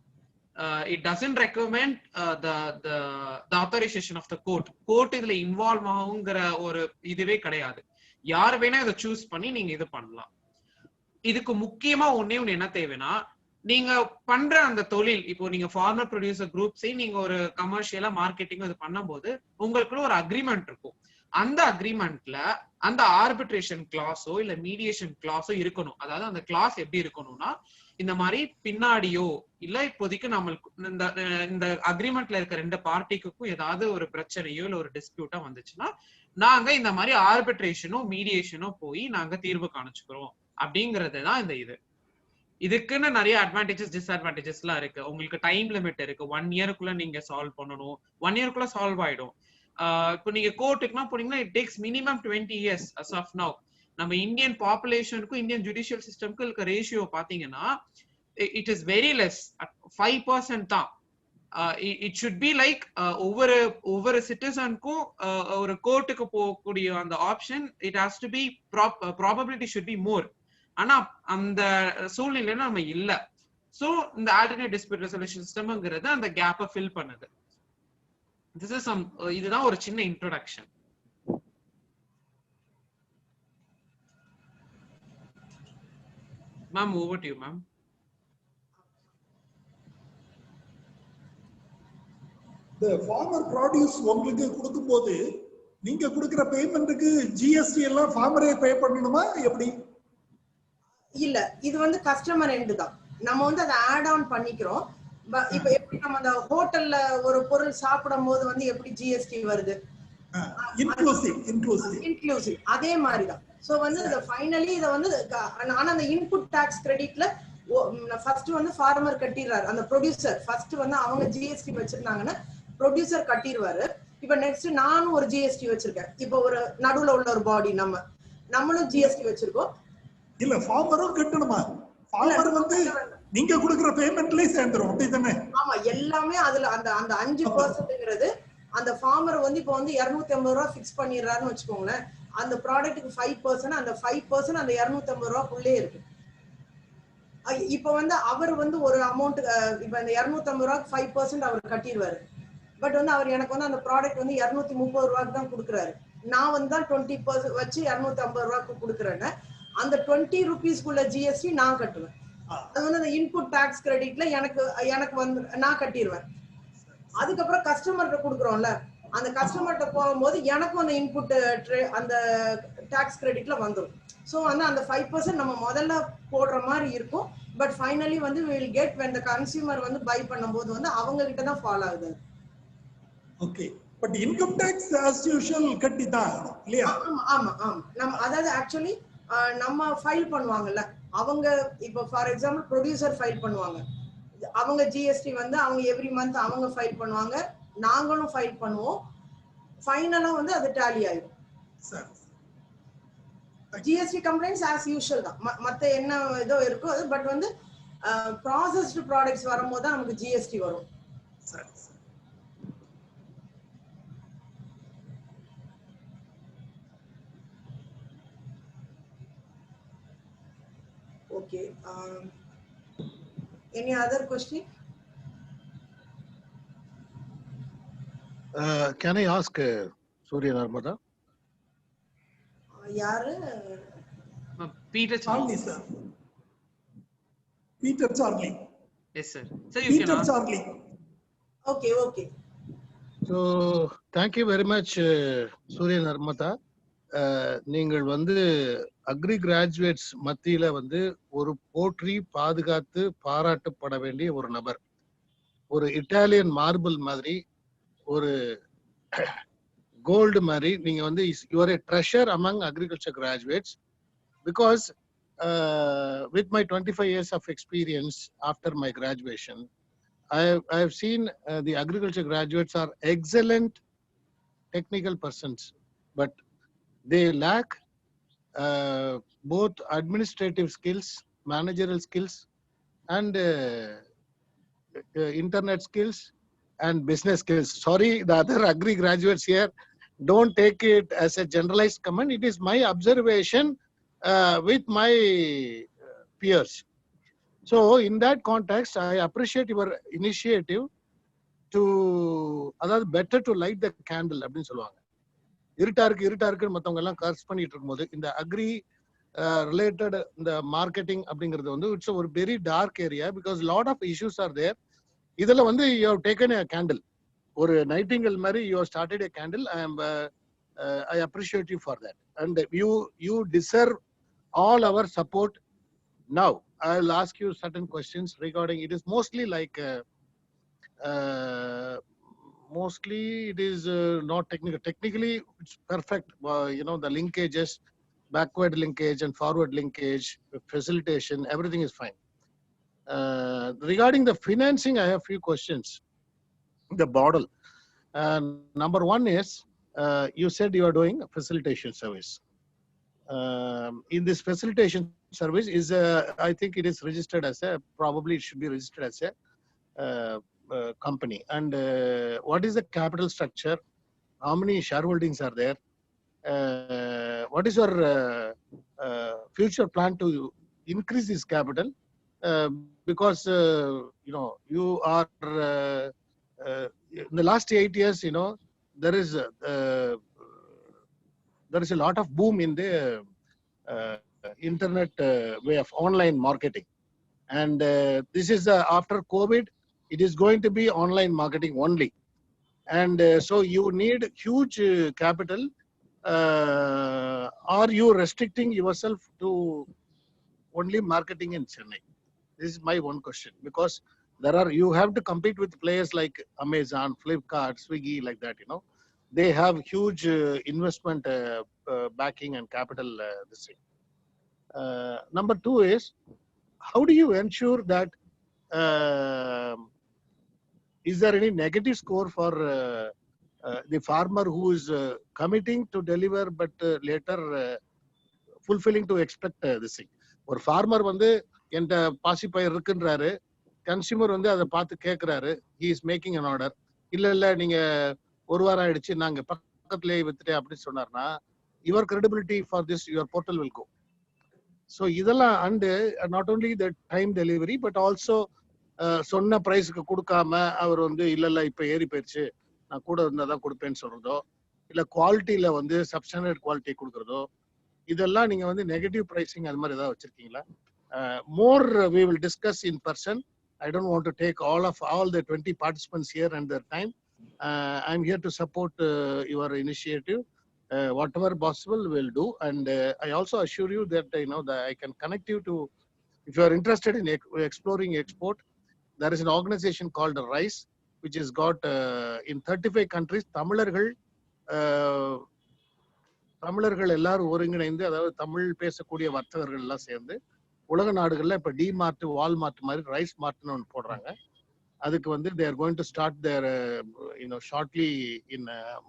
B: it doesn't recommend the authorization of the court. Court இதுல இன்வால்வ் ஆகுங்கிற ஒரு இதுவே கிடையாது. யார் வேணா இதை சூஸ் பண்ணி நீங்க இது பண்ணலாம். இதுக்கு முக்கியமா ஒண்ணே ஒண்ணு என்ன தேவைன்னா, நீங்க பண்ற அந்த தொழில், இப்போ நீங்க ஃபார்மர் ப்ரொடியூசர் குரூப்ஸை நீங்க ஒரு கமர்ஷியலா மார்க்கெட்டிங் இது பண்ணும்போது உங்களுக்குள்ள ஒரு அக்ரிமெண்ட் இருக்கும். அந்த அக்ரிமெண்ட்ல அந்த ஆர்பிட்ரேஷன் கிளாஸோ இல்ல மீடியேஷன் கிளாஸோ இருக்கணும். அதாவது அந்த கிளாஸ் எப்படி இருக்கணும்னா, இந்த மாதிரி பின்னாடியோ இல்ல இப்போதைக்கு நம்மளுக்கு இந்த அக்ரிமெண்ட்ல இருக்க ரெண்டு பார்ட்டிக்கும் ஏதாவது ஒரு பிரச்சனையோ இல்ல ஒரு டிஸ்பியூட்டா வந்துச்சுன்னா நாங்க இந்த மாதிரி ஆர்பிட்ரேஷனோ மீடியேஷனோ போய் நாங்க தீர்வு காணிச்சுக்கிறோம் அப்படிங்கறது தான் இந்த இது. இதுக்குன்னு நிறைய அட்வான்டேஜஸ் டிஸ்அட்வான்டேஜஸ் எல்லாம் இருக்கு. உங்களுக்கு டைம் லிமிட் இருக்கு. 1 இயருக்குள்ள நீங்க சால்வ் பண்ணணும். 1 இயருக்குள்ள சால்வ் ஆயிடும். இப்போ நீங்க கோர்ட்டுக்குனா போனீங்கன்னா it takes minimum 20 years as of now. நம்ம இந்தியன் பாப்புலேஷனுக்கும் இந்தியன் ஜுடிஷியல் சிஸ்டம்க்கு இருக்க ரேஷியோ பாத்தீங்கன்னா இட் இஸ் வெரி லெஸ், 5% தான். இட் ஷுட் பி லைக் ஒவ்வொரு சிட்டிசனுக்கும் ஒரு கோர்ட்டுக்கு போகக்கூடிய அந்த option it has to be probability should be more. ஆனா அந்த சூழ்நிலையில நம்ம இல்ல. சோ இந்த ஆல்டர்னேட் டிஸ்பியூட் ரெசல்யூஷன் சிஸ்டம்ங்கிறது அந்த கேப்பை ஃபில் பண்ணுது. இதுதான் ஒரு சின்ன introduction. Ma'am, over to you ma'am.
C: The farmer produce உங்களுக்கு கொடுக்கும்போது நீங்க கொடுக்கிற பேமெண்ட்டுக்கு ஜிஎஸ்டி எல்லாம் ஃபார்மரே பே பண்ணணுமா எப்படி?
A: இல்ல, இது வந்து கஸ்டமர் எண்ட் தான். நம்ம வந்து அதை ஆட் ஆன் பண்ணிக்கிறோம். இப்ப எப்படி நம்ம அந்த ஹோட்டல்ல ஒரு பொருள் சாப்பிடும் போது வந்து எப்படி ஜிஎஸ்டி வருது, இன்க்ளூசிவ் அதே மாதிரிதான். சோ வந்து இந்த ஃபைனலி இத வந்து ஆனா அந்த இன்புட் டாக்ஸ் கிரெடிட்ல ஃபர்ஸ்ட் வந்து ஃபார்மர் கட்டிடுறாரு. அந்த ப்ரொடியூசர் ஃபர்ஸ்ட் வந்து அவங்க ஜிஎஸ்டி வச்சிருந்தாங்கன்னா ப்ரொடியூசர் கட்டிடுவாரு. இப்ப நெக்ஸ்ட் நானும் ஒரு ஜிஎஸ்டி வச்சிருக்கேன். இப்ப ஒரு நடுவுல உள்ள ஒரு பாடி நம்மளும் ஜிஎஸ்டி வச்சிருக்கோம்.
C: இல்ல ஃபார்மரும் கட்டணுமா? ஃபார்மர் வந்து நீங்க கொடுக்கிற பேமெண்ட்லயே சேர்ந்துரும் அப்படிதானே?
A: ஆமா, எல்லாமே அதுல அந்த 5%ங்கிறது அந்த ஃபார்மர் வந்து இப்ப வந்து 250 ரூபாய் ஃபிக்ஸ் பண்ணிடுறாருன்னு வச்சுக்கோங்களேன். அந்த ப்ராடக்ட்டுக்கு 5%, அந்த 5% அந்த 250 ரூபாய்க்குள்ளே இருக்கு. இப்ப வந்து அவர் வந்து ஒரு அமௌண்ட், இப்ப அந்த 250 ரூபாய்க்கு 5% அவர் கட்டிடுவாரு. பட் வந்து அவர் எனக்கு வந்து அந்த ப்ராடக்ட் வந்து 230 ரூபாய்க்கு தான் கொடுக்குறாரு. நான் வந்து தான் 20% வச்சு 250 ரூபாய்க்கு கொடுக்குறேன்னு அந்த 20 ரூபீஸ்க்குள்ள ஜிஎஸ்டி நான் கட்டுவேன். அது வந்து அந்த இன்புட் டாக்ஸ் கிரெடிட்ல எனக்கு வந்து நான் கட்டிடுவேன். அதுக்கப்புறம் கஸ்டமர்கிட்ட கொடுக்குறோம்ல, அந்த கஸ்டமர்கிட்ட போகும்போது எனக்கும் அந்த இன்புட் அந்த டாக்ஸ் கிரெடிட்ல வந்துடும். ஸோ வந்து அந்த 5% நம்ம முதல்ல போடுற மாதிரி இருக்கும். பட் ஃபைனலி வந்து we will get when the consumer வந்து பை பண்ணும்போது வந்து அவங்க கிட்ட தான் ஃபாலோ ஆகுது.
C: Okay, but income tax as usual கட்டி தான் இல்லையா?
A: ஆமா ஆமா ஆமா. நம்ம அதாவது ஆக்சுவலி நம்ம ஃபைல் பண்ணுவாங்கல்ல, அவங்க இப்போ ஃபார் எக்ஸாம்பிள் ப்ரொடியூசர் ஃபைல் பண்ணுவாங்க. அவங்க ஜிஎஸ்டி வந்து அவங்க எவ்ரி மந்த் அவங்க ஃபைல் பண்ணுவாங்க, நாங்களும் ஃபைல் பண்ணுவோம். ஃபைனலா வந்து அது டாலி ஆயிடும். ஜிஎஸ்டி கம்ப்ளைண்ட்ஸ் ஆஸ் யூஷுவல் தான். மற்ற என்ன இதோ இருக்கோ அது. பட் வந்து ப்ராசஸ்டு ப்ராடக்ட்ஸ் வரும்போது தான் நமக்கு ஜிஎஸ்டி வரும். Okay. Any other question?
D: Can I ask Surya Narmada?
A: Yaru?
B: Peter
C: Charlie, sir. Peter Charlie.
B: Yes, sir. So you
C: Peter
B: can
C: Charlie.
A: Okay, okay.
D: So thank you very much, Surya Narmada. நீங்கள் வந்து agri graduates மத்தியில வந்து ஒரு போற்றி பாதுகாத்து பாராட்டப்பட வேண்டிய ஒரு நபர். ஒரு இட்டாலியன் மார்பிள் மாதிரி, ஒரு கோல்டு மாதிரி நீங்க வந்து you are a treasure among agriculture graduates, because with my 25 years of experience after my graduation, I have seen the agriculture graduates are excellent technical persons, but they lack both administrative skills, managerial skills, and internet skills and business skills. Sorry, the other agri graduates here, don't take it as a generalized comment. It is my observation with my peers. So in that context, I appreciate your initiative to, அதாவது better to light the candle அப்படின்னு சொல்லுவாங்க. இருட்டா இருக்குன்னு மத்தவங்க எல்லாம் கர்ஸ் பண்ணிட்டு இருக்கும்போது இந்த அக்ரி ரிலேட்டட் இந்த மார்க்கெட்டிங் அப்படிங்கிறது வந்து இட்ஸ் ஒரு very dark area because lot of issues are there. இதுல வந்து you have taken a candle, ஒரு நைட்டிங்கல் மாதிரி you have started a candle. I appreciate you for that, and you deserve all our support. Now I'll ask you certain questions regarding, it is mostly like mostly it is not technical. Technically it's perfect, the linkages, backward linkage and forward linkage, facilitation, everything is fine. Regarding the financing, I have few questions. The model, number one is, you said you are doing a facilitation service. In this facilitation service is I think it is registered as a, probably it should be registered as a company. And what is the capital structure? How many shareholdings are there? What is your future plan to increase this capital? Because you are in the last 8 years, there is a lot of boom in the internet way of online marketing, and this is after COVID, it is going to be online marketing only, and so you need huge capital. Are you restricting yourself to only marketing in Chennai? This is my one question, because you have to compete with players like Amazon, Flipkart, Swiggy, like that. They have huge investment backing and capital this thing. Number two is, how do you ensure that is there any negative score for the farmer who is committing to deliver but later fulfilling to expect this thing? ஒரு farmer வந்து என்கிட்ட பாசிப்பயிர் இருக்குன்றாரு, consumer வந்து அதை பார்த்து கேட்கிறாரு, he is making an order, இல்ல நீங்க ஒரு வாரம் ஆயிடுச்சு நாங்க பக்கத்திலேயே வித்துட்டேன் அப்படின்னு சொன்னார்னா, your credibility for this, your portal will go. So இதெல்லாம், and not only the time delivery but also சொன்ன பிரைஸ்க்கு கொடுக்காம அவர் வந்து இல்ல இப்ப ஏறி போயிடுச்சு நான் கூட இருந்தாதான் கொடுப்பேன்னு சொல்றதோ, இல்ல குவாலிட்டியில வந்து சப்ஸ்டாண்டர்ட் குவாலிட்டி கொடுக்கறதோ, இதெல்லாம் நீங்க வந்து நெகட்டிவ் பிரைசிங் அது மாதிரி ஏதாவது வச்சிருக்கீங்களா? More we will discuss in person. I don't want to take all the 20 participants here and their time. I'm here to support your initiative. Whatever possible we'll do, and I also assure you that that I can connect you to, if you are interested in exploring export, there is an organization called RISE, which has got in 35 countries தமிழர்கள் எல்லாரும் ஒருங்கிணைந்து, அதாவது தமிழ் பேசக்கூடிய வர்த்தகர்கள் எல்லாம் சேர்ந்து உலக நாடுகள்ல இப்ப டிமார்ட், வால்மார்ட் மாதிரி ரைஸ் மார்ட்னு ஒன்று போடுறாங்க. அதுக்கு வந்து they are going to start their shortly in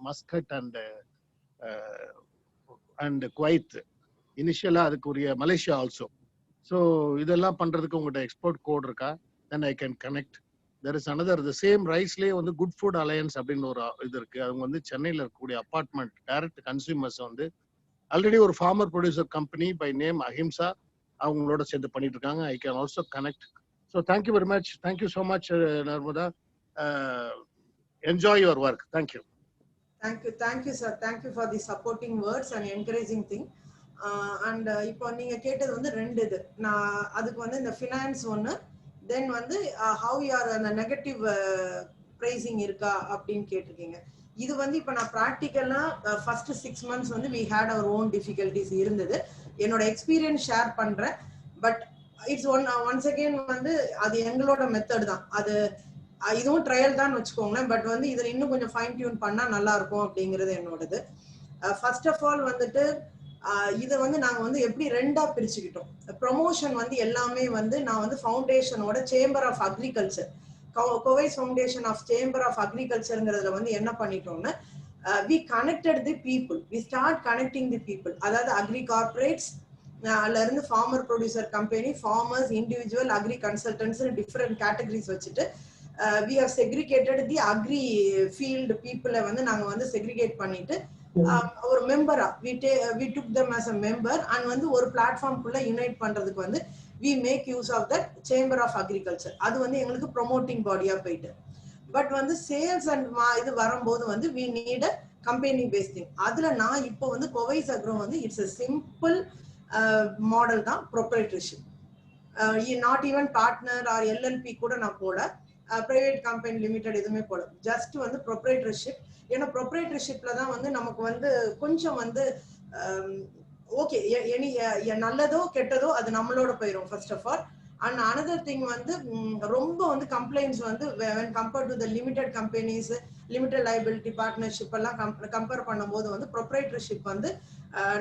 D: Muscat and Kuwait. இனிஷியலா அதுக்குரிய மலேசியா ஆல்சோ. ஸோ இதெல்லாம் பண்றதுக்கு உங்கள்கிட்ட எக்ஸ்போர்ட் கோட் இருக்கா? then I can connect. There is another, the same ரைஸ்லேயே வந்து குட் ஃபுட் அலையன்ஸ் அப்படின்னு ஒரு இது இருக்கு. அவங்க வந்து சென்னையில் இருக்கக்கூடிய அப்பார்ட்மெண்ட் டைரக்ட் கன்சியூமர்ஸ் வந்து ஆல்ரெடி ஒரு farmer producer company by name Ahimsa, அவங்களோட சேர்ந்து பண்ணிட்டு இருக்காங்க. I can also connect. So thank you very much. Thank you so much Narmada. Enjoy your work. Thank you.
A: Thank you sir. Thank you for the supporting words and encouraging thing. And இப்போ நீங்க கேட்டது வந்து ரெண்டு இது. நான் அதுக்கு வந்து இந்த ஃபினான்ஸ் ஒன்று, தென் வந்து how you are அந்த நெகட்டிவ் ப்ரைசிங் இருக்கா அப்படின்னு கேட்டிருக்கீங்க. இது வந்து இப்போ நான் ப்ராக்டிக்கலா ஃபர்ஸ்ட் 6 months வந்து we had our own difficulties இருந்தது. என்னோட எக்ஸ்பீரியன்ஸ் ஷேர் பண்றேன். பட் இட்ஸ் ஒன்ஸ் அகெயின் வந்து அது எங்களோட மெத்தட் தான். அது இதுவும் ட்ரையல் தான் வச்சுக்கோங்களேன். பட் வந்து இதில் இன்னும் கொஞ்சம் ஃபைன் டியூன் பண்ணா நல்லா இருக்கும் அப்படிங்கிறது என்னோடது. ஃபர்ஸ்ட் ஆஃப் ஆல் வந்துட்டு இதை வந்து நாங்கள் வந்து எப்படி ரெண்டா பிரிச்சுக்கிட்டோம். ப்ரொமோஷன் வந்து எல்லாமே வந்து நான் வந்து ஃபவுண்டேஷனோட சேம்பர் ஆஃப் அக்ரிகல்ச்சர், கோவைஸ் ஃபவுண்டேஷன் ஆஃப் சேம்பர் ஆஃப் அக்ரிகல்ச்சருங்கிறதுல வந்து என்ன பண்ணிட்டோம்னா, we connected the people, we start connecting the people. அதாவது அக்ரி கார்பரேட்ஸ் அதுல இருந்து farmer producer company, farmers, individual agri consultants, different categories வச்சுட்டு we have segregated the agri field people வந்து நாங்க வந்து segregate பண்ணிட்டு ஒரு மெம்பரா we took them as a member and வந்து ஒரு பிளாட்ஃபார்ம் குள்ள யுனைட் பண்றதுக்கு வந்து we make use of that chamber of agriculture. அது வந்து எங்களுக்கு ப்ரொமோட்டிங் பாடியா போயிட்டு. பட் வந்து சேல்ஸ் அண்ட் இது வரும்போது வந்து we need a company based thing. அதுல நான் இப்போ வந்து கோவைஸ் அக்ரோ வந்து இட்ஸ் a simple மாடல் தான், proprietorship. Not even partner or LLP கூட நான் போல, பிரைவேட் கம்பெனி லிமிடெட் எதுவுமே போல, ஜஸ்ட் வந்து ப்ரொப்ரைட்டர்ஷிப். ஏன்னா ப்ரொப்ரைட்டர்ஷிப்ல தான் வந்து நமக்கு வந்து கொஞ்சம் வந்து ஓகே நல்லதோ கெட்டதோ அது நம்மளோட போயிடும் first of all. And another thing வந்து ரொம்ப வந்து கம்ப்ளைண்ட்ஸ் வந்து when compared to the limited companies, limited liability partnership எல்லாம் கம்பேர் பண்ணும்போது வந்து ப்ரொப்ரைட்டர்ஷிப் வந்து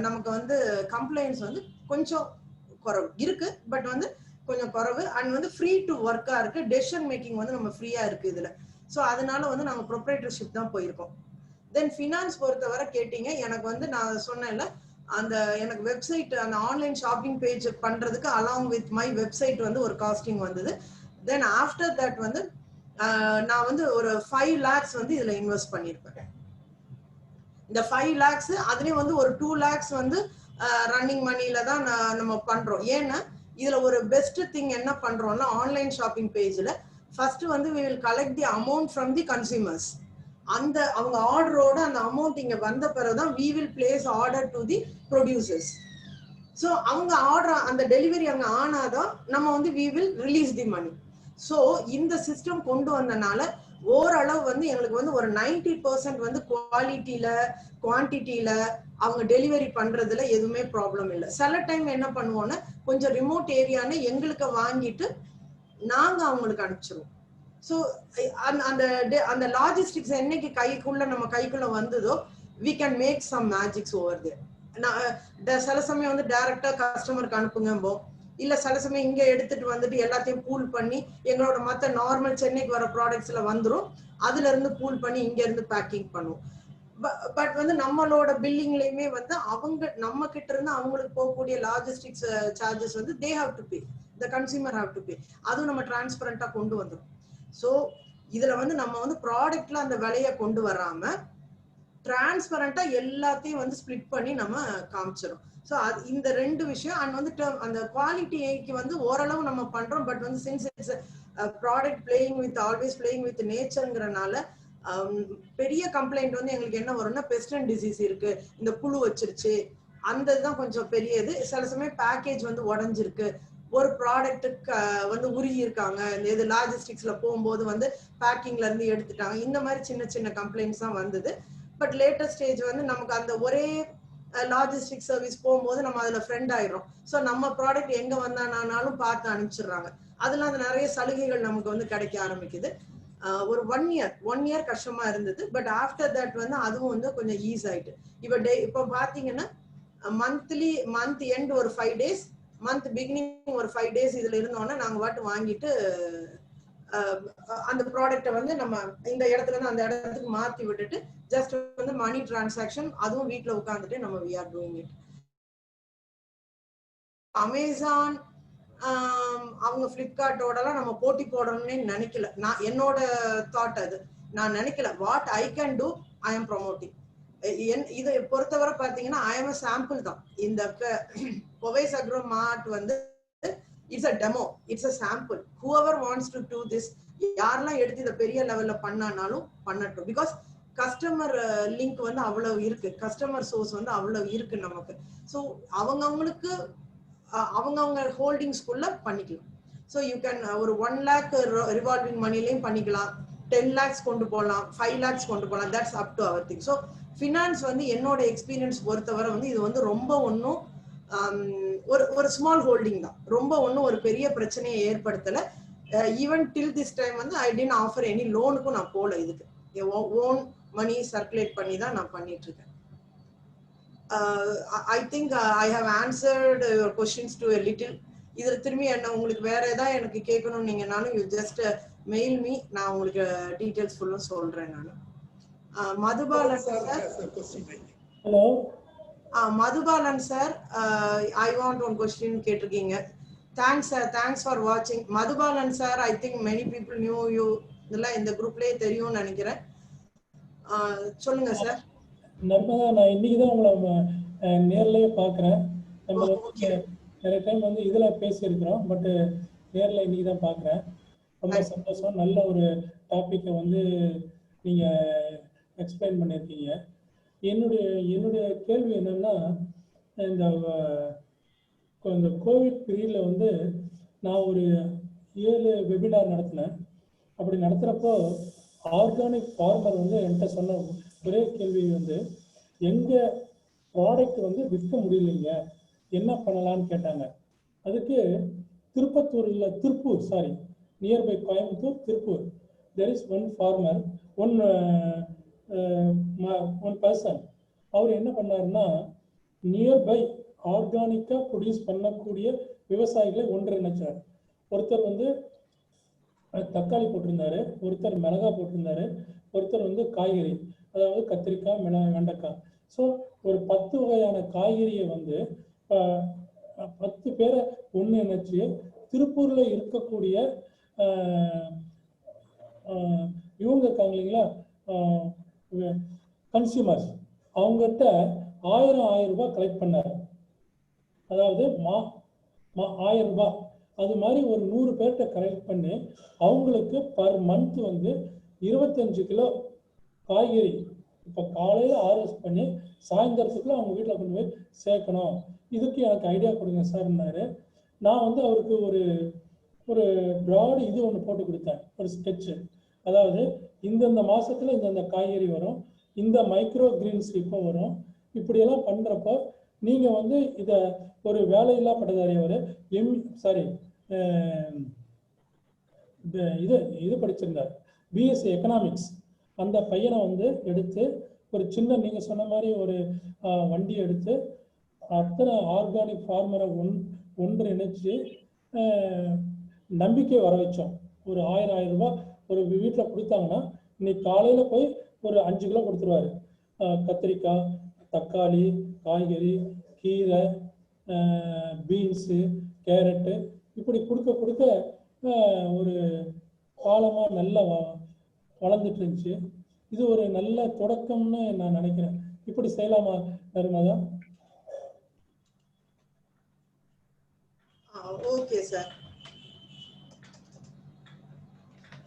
A: நமக்கு வந்து கம்ப்ளைண்ட்ஸ் வந்து கொஞ்சம் குறைவு இருக்கு, பட் வந்து கொஞ்சம் குறைவு. அண்ட் வந்து ஃப்ரீ டு ஒர்க்கா இருக்கு, டெசிஷன் மேக்கிங் வந்து நம்ம ஃப்ரீயா இருக்கு இதுல. ஸோ அதனால வந்து நாங்க ப்ரொப்ரைட்டர்ஷிப் தான் போயிருக்கோம். தென் ஃபினான்ஸ் பொறுத்தவரை கேட்டீங்க, எனக்கு வந்து நான் சொன்னேன்ல அந்த எனக்கு வெப்சைட் அந்த ஆன்லைன் ஷாப்பிங் பேஜ் பண்றதுக்கு அலாங் வித் மை வெப்சைட் வந்து ஒரு காஸ்டிங் வந்தது. தென் ஆஃப்டர் தட் வந்து நான் வந்து ஒரு 5 lakhs வந்து இதுல இன்வெஸ்ட் பண்ணிருப்பேன். இந்த 5 lakhs அதுலயும் வந்து ஒரு 2 lakhs வந்து ரன்னிங் மணில தான் நம்ம பண்றோம். ஏன்னா இதுல ஒரு பெஸ்ட் திங் என்ன பண்றோம்னா, ஆன்லைன் ஷாப்பிங் பேஜ்ல ஃபர்ஸ்ட் வந்து we will collect the amount from the consumers. அந்த அவங்க ஆர்டரோட அந்த அமௌண்ட் இங்க வந்த பிறகுதான் we will place order to the producers. So அவங்க ஆர்டர் அந்த டெலிவரி அங்க ஆனாதான் நம்ம வந்து we will release the money. So இந்த சிஸ்டம் கொண்டு வந்தனால ஓரளவு வந்து எங்களுக்கு வந்து ஒரு 90% வந்து குவாலிட்டியில குவான்டிட்டியில அவங்க டெலிவரி பண்றதுல எதுவுமே ப்ராப்ளம் இல்லை. சில டைம் என்ன பண்ணுவோம்னா கொஞ்சம் ரிமோட் ஏரியான்னு எங்களுக்கு வாங்கிட்டு நாங்க அவங்களுக்கு அனுப்பிச்சிருவோம். ஸோ அந்த லாஜிஸ்டிக்ஸ் என்னைக்கு நம்ம கைக்குள்ள வந்ததோ we can make some magics over there. சில சமயம் வந்து டைரக்டா கஸ்டமருக்கு அனுப்புங்க, இல்ல சில சமயம் இங்க எடுத்துட்டு வந்துட்டு எல்லாத்தையும் பூல் பண்ணி எங்களோட மத்த நார்மல் சென்னைக்கு வர ப்ராடக்ட்ஸ்ல வந்துரும், அதுல இருந்து பூல் பண்ணி இங்க இருந்து பேக்கிங் பண்ணுவோம். பட் வந்து நம்மளோட பில்லிங்லயுமே வந்து அவங்க நம்ம கிட்ட இருந்து அவங்களுக்கு போகக்கூடிய லாஜிஸ்டிக்ஸ் சார்ஜஸ் வந்து they have to pay, the consumer have to pay. அதுவும் நம்ம டிரான்ஸ்பரண்டா கொண்டு வந்துரும். ஸோ இதுல வந்து நம்ம வந்து ப்ராடக்ட்ல அந்த விலையை கொண்டு வராம டிரான்ஸ்பரண்டா எல்லாத்தையும் வந்து ஸ்பிளிட் பண்ணி நம்ம காமிச்சிடும். ஸோ இந்த ரெண்டு விஷயம். அண்ட் வந்து அந்த குவாலிட்டிக்கு வந்து ஓரளவு நம்ம பண்றோம். பட் வந்து since it's product always playing with நேச்சர்ங்கிறனால பெரிய கம்ப்ளைண்ட் வந்து எங்களுக்கு என்ன வரும்னா பெஸ்ட் அண்ட் டிசீஸ் இருக்கு, இந்த புழு வச்சிருச்சு, அந்த இதுதான் கொஞ்சம் பெரியது. சில சமயம் பேக்கேஜ் வந்து உடஞ்சிருக்கு, ஒரு ப்ராடக்ட்டுக்கு வந்து உருகி இருக்காங்க, இந்த இது லாஜிஸ்டிக்ஸ்ல போகும்போது வந்து பேக்கிங்ல இருந்து எடுத்துட்டாங்க, இந்த மாதிரி சின்ன சின்ன கம்ப்ளைண்ட்ஸ் தான் வந்தது. பட் லேட்டஸ்ட் ஸ்டேஜ் வந்து நமக்கு அந்த ஒரே லாஜிஸ்டிக் சர்வீஸ் போகும்போது நம்ம அதுல ஃப்ரெண்ட் ஆயிடும். ஸோ நம்ம ப்ராடக்ட் எங்க வந்தானாலும் பார்த்து அனுப்பிச்சிடுறாங்க. அதுல அந்த நிறைய சலுகைகள் நமக்கு வந்து கிடைக்க ஆரம்பிக்குது. ஒரு 1 year கஷ்டமா இருந்தது. பட் ஆஃப்டர் தட் வந்து அதுவும் வந்து கொஞ்சம் ஈஸ் ஆயிட்டு. இப்போ பாத்தீங்கன்னா மந்த் எண்ட் ஒரு 5 days, மந்த் பிகினிங் ஒரு 5 days இதுல இருந்தோம்னா நாங்க வாட்டு வாங்கிட்டு அந்த ப்ராடக்ட்டை வந்து நம்ம இந்த இடத்துல இருந்து அந்த இடத்துக்கு மாத்தி விட்டுட்டு ஜஸ்ட் வந்து மணி டிரான்சாக்ஷன், அதுவும் வீட்டுல உட்காந்துட்டு நம்ம we are doing it. Amazon அவங்க பிளிப்கார்ட்டோடலாம் நம்ம போட்டி போடணும்னு நினைக்கல. நான் என்னோட தாட் அது, நான் நினைக்கல. What I can do, I am promoting. இதை பொறுத்தவரை பாத்தீங்கன்னா ஐ எம் சாம்பிள் தான். இந்த கோவைஸ் அக்ரோ மார்ட் வந்து it's a demo, it's a sample. whoever wants to do this, யாரெல்லாம் எடுத்து இதை பெரிய லெவல்ல பண்ணானாலும் பண்ணட்டும். பிகாஸ் கஸ்டமர் லிங்க் வந்து அவ்வளவு இருக்கு, கஸ்டமர் சோர்ஸ் வந்து அவ்வளவு இருக்கு நமக்கு. ஸோ அவங்கவுங்களுக்கு அவங்கவுங்க ஹோல்டிங்ஸ்குள்ள பண்ணிக்கலாம். ஸோ யூ கேன் ஒரு 1 lakh ரிவால்விங் மணிலையும் பண்ணிக்கலாம், 10 lakhs கொண்டு போகலாம், 5 lakhs கொண்டு போகலாம். That's up to our thing. So finance வந்து என்னோட எக்ஸ்பீரியன்ஸ் பொறுத்தவரை வந்து இது வந்து ரொம்ப ஒன்றும் ஒரு ஸ்மால் ஹோல்டிங் தான், ரொம்ப ஒன்றும் ஒரு பெரிய பிரச்சனையை ஏற்படுத்தலை. ஈவன் டில் திஸ் டைம் வந்து ஐ டிடன்ட் ஆஃபர் எனி லோனுக்கும் நான் போகல. இதுக்கு ஓன் மணி சர்க்குலேட் பண்ணி தான் நான் பண்ணிட்டு இருக்கேன். I think I have answered your questions to a little. இதுல திரும்பி என்ன உங்களுக்கு வேற ஏதாவது எனக்கு கேட்கணும் நீங்கனாலும் you just mail me, நான் உங்களுக்கு டீடைல்ஸ் ஃபுல்லா சொல்றேன். நான் Madhubalan sir.
E: Hello
A: Madhubalan sir, I want one question கேட்டிருக்கீங்க. தேங்க்ஸ் சார், தேங்க்ஸ் ஃபார் வாட்சிங். Madhubalan sir, I think many people knew you. இதெல்லாம் இந்த குரூப்லயே தெரியும்னு நினைக்கிறேன். சொல்லுங்க சார்.
E: நர்மதா, நான் இன்னைக்கு தான் உங்களை நேர்லயே பாக்குறேன். நம்ம நிறைய டைம் வந்து இதில் பேசியிருக்கிறோம், பட்டு நேரில் இன்னைக்கு தான் பார்க்குறேன். ரொம்ப சந்தோஷம். நல்ல ஒரு டாப்பிக்கை வந்து நீங்கள் எக்ஸ்பிளைன் பண்ணியிருக்கீங்க. என்னுடைய கேள்வி என்னென்னா, இந்த கோவிட் பீரியடில் வந்து நான் ஒரு 7 வெபினார் நடத்தினேன். அப்படி நடத்துகிறப்போ ஆர்கானிக் ஃபார்மர் வந்து என்கிட்ட சொன்ன ஒரே கேள்வி வந்து, எங்கள் ப்ராடக்ட் வந்து விற்க முடியலைங்க, என்ன பண்ணலான்னு கேட்டாங்க. அதுக்கு Tiruppur nearby Coimbatore, Tiruppur, there is one farmer, one person. அவர் என்ன பண்ணாருன்னா, நியர்பை ஆர்கானிக்காக ப்ரொடியூஸ் பண்ணக்கூடிய விவசாயிகளை ஒன்றிணைச்சார். ஒருத்தர் வந்து தக்காளி போட்டிருந்தாரு, ஒருத்தர் மிளகாய் போட்டிருந்தாரு, ஒருத்தர் வந்து காய்கறி, அதாவது கத்திரிக்காய், வெண்டைக்காய். ஸோ ஒரு 10 வகையான காய்கறியை வந்து 10 பேரை ஒன்றிணைச்சு திருப்பூரில் இருக்கக்கூடிய இவங்க இருக்காங்க இல்லைங்களா, கன்சியூமர்ஸ், அவங்ககிட்ட 1000 ரூபாய் கலெக்ட் பண்ணார். அதாவது 1000 ரூபாய். அது மாதிரி ஒரு 100 பேர்கிட்ட கலெக்ட் பண்ணி அவங்களுக்கு பர் மந்த் வந்து 25 கிலோ காய்கறி இப்போ காலையில் ஹார்வெஸ்ட் பண்ணி சாயந்தரத்துக்குள்ள அவங்க வீட்டில் கொண்டு போய் சேர்க்கணும். இதுக்கு எனக்கு ஐடியா கொடுங்க சார்னாரு. நான் வந்து அவருக்கு ஒரு ப்ராட் இது ஒன்று போட்டு கொடுத்தேன், ஒரு ஸ்கெட்சு. அதாவது இந்தந்த மாதத்தில் இந்தந்த காய்கறி வரும், இந்த மைக்ரோ கிரீன்ஸ் இப்போ வரும், இப்படியெல்லாம் பண்ணுறப்போ நீங்கள் வந்து இதை ஒரு வேலையில்லா பட்டதாரியவர் இது படிச்சிருந்தார், பிஎஸ்சி எக்கனாமிக்ஸ். அந்த பையனை வந்து எடுத்து ஒரு சின்ன நீங்கள் சொன்ன மாதிரி ஒரு வண்டி எடுத்து அத்தனை ஆர்கானிக் ஃபார்மரை ஒன்றிணைச்சு நம்பிக்கை வர வச்சோம். ஒரு 1000 ரூபாய் ஒரு வீட்டில் கொடுத்தாங்கன்னா இன்னைக்கு காலையில் போய் ஒரு 5 கிலோ கொடுத்துருவாரு. கத்திரிக்காய், தக்காளி, காய்கறி, கீரை, பீன்ஸு, கேரட்டு, இப்படி கொடுக்க ஒரு காலமாக நல்லா வளர்ந்துட்டு இருந்துச்சு. இது ஒரு நல்ல தொடக்கம்னு நான் நினைக்கிறேன். இப்படி செய்யலாமா நர்மதா?
A: Okay sir.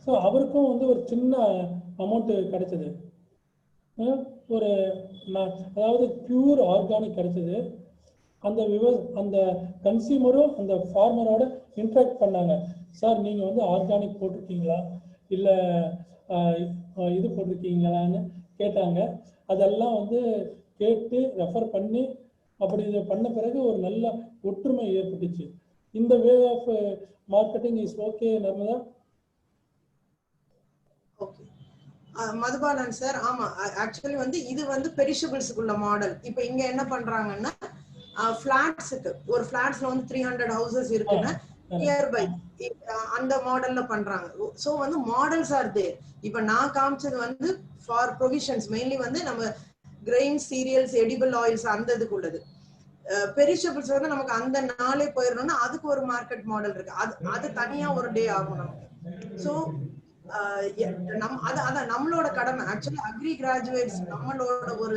E: ஸோ அவருக்கும் வந்து ஒரு சின்ன அமௌண்ட்டு கிடைச்சது. அதாவது பியூர் ஆர்கானிக் கிடைச்சது. அந்த கன்சியூமரும் அந்த ஃபார்மரோட இன்ட்ராக்ட் பண்ணாங்க. சார் நீங்கள் வந்து ஆர்கானிக் போட்டிருக்கீங்களா, இல்லை இது போட்டிருக்கீங்களான்னு கேட்டாங்க. அதெல்லாம் வந்து கேட்டு ரெஃபர் பண்ணி அப்படி இதை பண்ண பிறகு ஒரு நல்ல ஒற்றுமை ஏற்பட்டுச்சு. இந்த way of marketing is okay Narmada?
A: Okay Madhubalan sir. ஆமா, ஆக்சுவலி வந்து இது வந்து பெரிஷபிள்ஸுக்குள்ள மாடல். இப்போ இங்க என்ன பண்றாங்கன்னா, ஃபிளாட்ஸுக்கு ஒரு ஃபிளாட்ஸ்ல வந்து 300 ஹவுசஸ் இருக்குன்னா நியர்பை அந்த மாடல்ல பண்றாங்க. சோ வந்து மாடல்ஸ் ஆர் தேர். இப்ப நான் காமிச்சது வந்து ஃபார் ப்ரொவிஷன்ஸ், மெயின்லி வந்து நம்ம கிரெயின், சீரியல்ஸ், எடிபிள் ஆயில்ஸ் அந்த இதுக்கு உள்ளது. பெரிஷபிள்ஸ் வந்து நமக்கு அந்த நாளே போயிடணும்னா அதுக்கு ஒரு மார்க்கெட் மாடல் இருக்கு. அது தனியா ஒரு டே ஆகும் நமக்கு. ஸோ நம்மளோட கடமை ஆக்சுவலி அக்ரி கிராஜுவேட்ஸ், நம்மளோட ஒரு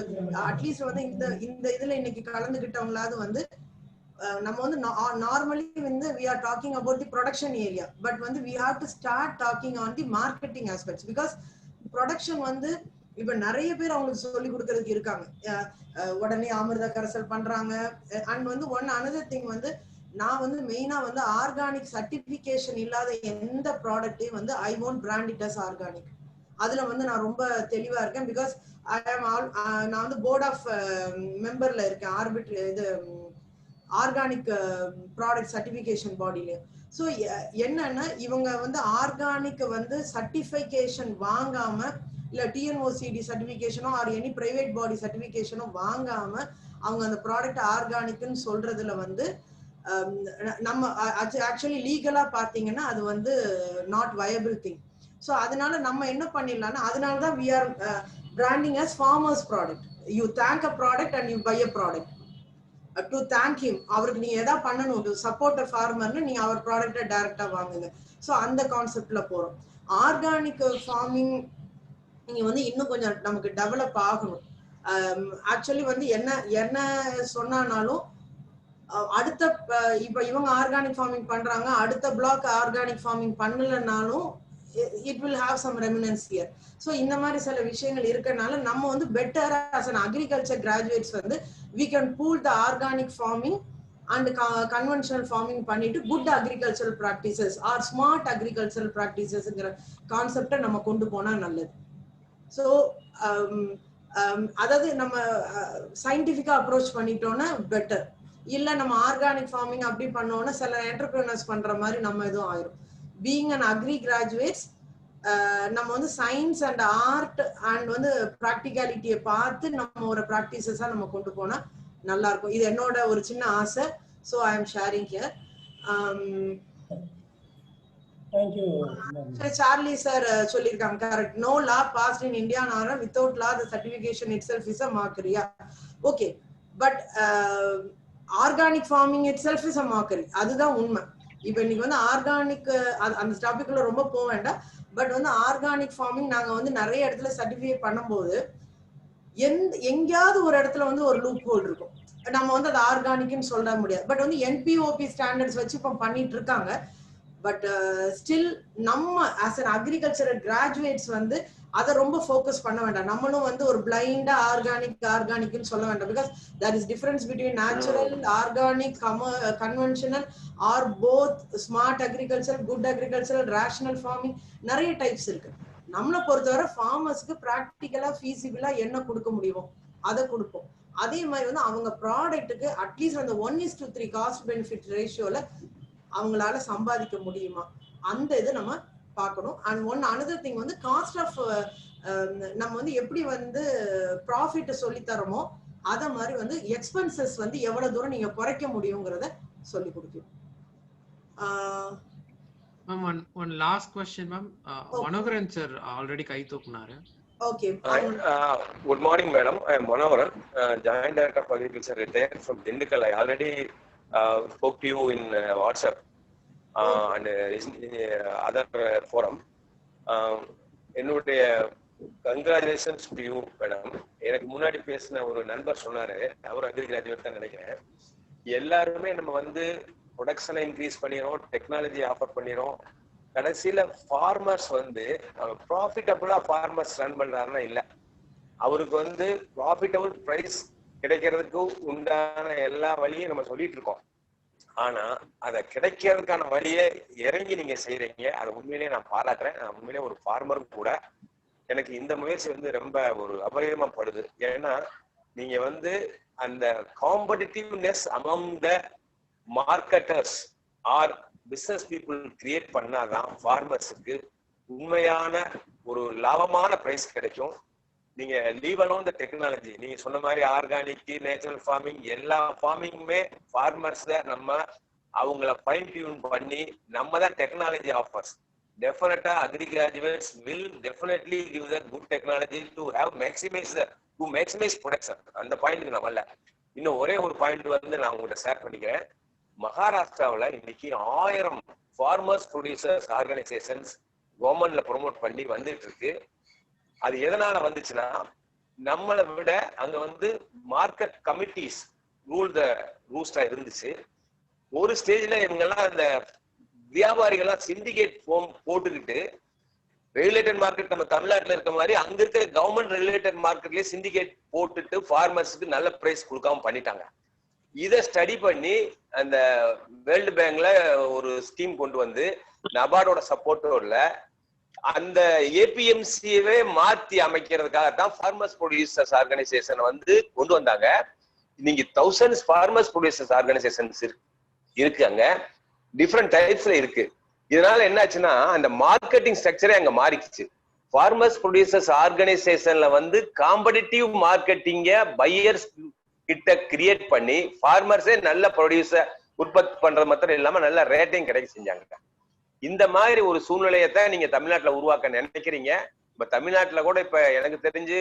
A: அட்லீஸ்ட் வந்து இந்த இதுல இன்னைக்கு கலந்துகிட்டவங்களாவது வந்து நம்ம வந்து நார்மலி வந்து we are talking about the production area, but வந்து we have to start talking on the marketing aspects, because production வந்து இப்ப நிறைய பேர் அவங்களுக்கு சொல்லி கொடுக்கறதுக்கு இருக்காங்க. உடனே அமிர்த கரைசல் பண்றாங்க. அண்ட் வந்து another thing வந்து நான் வந்து மெயினா வந்து ஆர்கானிக் சர்டிபிகேஷன் இல்லாத எந்த ப்ராடக்டையும் வந்து I won't brand it as organic. அதுல வந்து நான் ரொம்ப தெளிவா இருக்கேன். பிகாஸ் நான் வந்து போர்ட் ஆஃப் மெம்பர்ல இருக்கேன், இது ஆர்கானிக் ப்ராடக்ட் சர்டிபிகேஷன் பாடியில. ஸோ என்னன்னா இவங்க வந்து ஆர்கானிக் வந்து சர்டிஃபிகேஷன் வாங்காம, இல்ல டிஎன்ஓசிடி சர்டிபிகேஷனோ ஆர் எனி பிரைவேட் பாடி சர்டிபிகேஷனோ வாங்காம அவங்க அந்த ப்ராடக்ட் ஆர்கானிக்னு சொல்றதுல வந்து நம்ம ஆக்சுவலி லீகலா பாத்தீங்கன்னா அது வந்து நாட் வயபிள் திங். ஸோ அதனால நம்ம என்ன பண்ணிடலாம்னா, அதனாலதான் we are branding as farmers product. You thank a product and you buy a product to thank him. அவருக்கு நீங்க எதா பண்ணணும், டு சப்போர்ட் அ ஃபார்மர்னு நீங்க அவர் ப்ராடக்ட்டை டைரக்டா வாங்குங்க. ஸோ அந்த கான்செப்ட்ல போறோம். ஆர்கானிக் ஃபார்மிங் நீங்க வந்து இன்னும் கொஞ்சம் நமக்கு டெவலப் ஆகணும். ஆக்சுவலி வந்து என்ன சொன்னாலும் அடுத்த இப்ப இவங்க ஆர்கானிக் ஃபார்மிங் பண்றாங்க, அடுத்த பிளாக் ஆர்கானிக் ஃபார்மிங் பண்ணலனாலும் it will have some remnants here. So இந்த மாதிரி சில விஷயங்கள் இருக்கனால நம்ம வந்து better as an agriculture graduates வந்து we can pool the organic farming and conventional farming பண்ணிட்டு good agricultural practices or smart agricultural practicesங்கிற கான்செப்டை நம்ம கொண்டு போனா நல்லது. ஸோ அதாவது நம்ம சயின்டிஃபிக்கா அப்ரோச் பண்ணிட்டோம்னா பெட்டர். இல்ல நம்ம ஆர்கானிக் ஃபார்மிங் அப்படி பண்ணோம்னா சில என்டர்பிரினர்ஸ் பண்ற மாதிரி நம்ம எதுவும் ஆயிரும். பீயிங் அன் அக்ரி கிராஜுவேட்ஸ் நம்ம வந்து சயின்ஸ் அண்ட் ஆர்ட் அண்ட் வந்து ப்ராக்டிகாலிட்டியை பார்த்து நம்ம ஒரு ப்ராக்டிசஸா நம்ம கொண்டு போனா நல்லா இருக்கும். இது என்னோட ஒரு சின்ன ஆசை. So I am sharing here. Charlie sir சொல்லியிருக்காங்க correct. No law passed in India nor without law the certification itself is a மார்க்கரியா. Okay, but organic farming itself is a mockery. அதுதான் உண்மை. இப்ப இன்னைக்கு வந்து ஆர்கானிக் அந்த டாபிக்ல ரொம்ப போக வேண்டாம். பட் வந்து ஆர்கானிக் ஃபார்மிங் நாங்க வந்து நிறைய இடத்துல சர்டிஃபிகேட் பண்ணும்போது எங்கேயாவது ஒரு இடத்துல வந்து ஒரு லூப் ஹோல் இருக்கும். நம்ம வந்து அது ஆர்கானிக்னு சொல்ல முடியாது. பட் வந்து என்பிஓபி ஸ்டாண்டர்ட்ஸ் வச்சு இப்போ பண்ணிட்டு இருக்காங்க. பட் ஸ்டில் நம்ம ஆஸ் அன் அக்ரிகல்ச்சரல் கிராஜுவேட்ஸ் வந்து அதை ரொம்ப ஃபோக்கஸ் பண்ண வேண்டாம். நம்மளும் வந்து ஒரு பிளைண்டா ஆர்கானிக்னு சொல்ல வேண்டாம். Because there is difference between natural, organic, conventional or both, smart agriculture, good agricultural, rational farming, நிறைய டைப்ஸ் இருக்கு. நம்மளை பொறுத்தவரை ஃபார்மர்ஸ்க்கு ப்ராக்டிக்கலா ஃபீசிபிளா என்ன கொடுக்க முடியுமோ அதை கொடுப்போம். அதே மாதிரி வந்து அவங்க ப்ராடக்ட்டுக்கு அட்லீஸ்ட் அந்த 1:3 காஸ்ட் பெனிஃபிட் ரேஷியோல அவங்களால சம்பாதிக்க முடியுமா, அந்த இது நம்ம பார்க்கணும். அண்ட் அனதர் திங் வந்து காஸ்ட் ஆஃப் நம்ம வந்து எப்படி வந்து ப்ராஃபிட் சொல்லி தரோமோ அத மாதிரி வந்து எக்ஸ்பென்சஸ் வந்து எவ்வளவு தூரம் நீங்க குறைக்க முடியுங்கிறத சொல்லி கொடுக்கணும்.
B: Ma'am one last question ma'am. Manoharan sir already கை தூக்குனாரு.
A: Okay.
F: Good morning, madam. I am Manoharan, Joint Director of Agriculture, retired from Dindigul. I already spoke to you in WhatsApp and other forum. என்னுடைய congratulations to you madam. எனக்கு முன்னாடி பேசின ஒரு நண்பர் சொன்னாரு, அவர் agri graduate தான் நினைக்கிறேன். எல்லாருமே நம்ம வந்து ப்ரொடக்ஷனை இன்க்ரீஸ் பண்ணிடுறோம், டெக்னாலஜி ஆஃபர் பண்ணிடுறோம். கடைசியில ஃபார்மர்ஸ் வந்து ப்ராஃபிட்டபுளா ஃபார்மர்ஸ் ரன் பண்றாருன்னா இல்ல, அவருக்கு வந்து ப்ராஃபிட்டபுள் பிரைஸ் கிடைக்கிறதுக்கு உண்டான எல்லா வழியும் நம்ம சொல்லிட்டு இருக்கோம். ஆனா அதை கிடைக்கிறதுக்கான வழியை இறங்கி நீங்க செய்யறீங்க, அதை உண்மையிலேயே நான் பாராட்டுறேன். நான் உண்மையிலேயே ஒரு ஃபார்மரும் கூட. எனக்கு இந்த முயற்சி வந்து ரொம்ப ஒரு அபரிதமாப்படுது. ஏன்னா நீங்க வந்து அந்த competitiveness among the marketers or business people create பண்ணாதான் ஃபார்மர்ஸுக்கு உண்மையான ஒரு லாபமான பிரைஸ் கிடைக்கும். நீங்க லீவ் அலோன் த டெக்னாலஜி, நீங்க சொன்ன மாதிரி ஆர்கானிக், நேச்சுரல் ஃபார்மிங், எல்லா ஃபார்மிங்குமே ஃபார்மர்ஸை நம்ம அவங்கள ஃபைன் டியூன் பண்ணி நம்ம தான் டெக்னாலஜி ஆஃபர்ஸ். டெஃபினட்டா agri graduates will definitely give the good technology to have maximise production. அந்த பாயிண்ட்டுக்கு நான் வரல. இன்னும் ஒரே ஒரு பாயிண்ட் வந்து நான் உங்கள்கிட்ட ஷேர் பண்ணிக்கிறேன். மகாராஷ்டிராவில் இன்னைக்கு 1000 ஃபார்மர்ஸ் ப்ரொடியூசர்ஸ் ஆர்கனைசேஷன்ஸ் கவர்மெண்ட்ல ப்ரொமோட் பண்ணி வந்துட்டு இருக்கு. அது எதனால வந்துச்சுன்னா, நம்மளை விட அங்க வந்து மார்க்கெட் கமிட்டிஸ் ரூஸ்டா இருந்துச்சு. ஒரு ஸ்டேஜ்ல இவங்கெல்லாம் அந்த வியாபாரிகள்லாம் சிண்டிகேட் ஃபார்ம் போட்டுக்கிட்டு ரெகுலேட்டட் மார்க்கெட் நம்ம தமிழ்நாட்டில் இருக்க மாதிரி அங்க இருக்கிற கவர்மெண்ட் ரெகுலேட்டட் மார்க்கெட்லயே சிண்டிகேட் போட்டுட்டு ஃபார்மர்ஸுக்கு நல்ல பிரைஸ் கொடுக்காம பண்ணிட்டாங்க. இதை ஸ்டடி பண்ணி அந்த வேர்ல்டு பேங்க்ல ஒரு ஸ்கீம் கொண்டு வந்து நபார்டோட சப்போர்ட்டோட அந்த ஏபிஎம்சியவே மாத்தி அமைக்கிறதுக்காகத்தான் ஃபார்மர்ஸ் ப்ரொடியூசர்ஸ் ஆர்கனைசேஷன் வந்து கொண்டு வந்தாங்க. நீங்க 1000 ஃபார்மர்ஸ் ப்ரொடியூசர்ஸ் ஆர்கனைசேஷன்ஸ் இருக்கு, அங்க டிஃப்ரெண்ட் டைப்ஸ்ல இருக்கு. இதனால என்னாச்சுன்னா அந்த மார்க்கெட்டிங் ஸ்ட்ரக்சரே அங்க மாறிக்குச்சு. ஃபார்மர்ஸ் ப்ரொடியூசர்ஸ் ஆர்கனைசேஷன்ல வந்து காம்படிட்டிவ் மார்க்கெட்டிங்க பையர்ஸ் கிட்ட கிரியேட் பண்ணி ஃபார்மர்ஸே நல்ல ப்ரொடியூசர் உற்பத்தி பண்றது மாத்திரம் இல்லாம நல்ல ரேட்டையும் கிடைக்க செஞ்சாங்க. இந்த மாதிரி ஒரு சூழ்நிலையத்தான் நீங்க தமிழ்நாட்டுல உருவாக்க நினைக்கிறீங்க. இப்ப தமிழ்நாட்டுல கூட இப்ப எனக்கு தெரிஞ்சு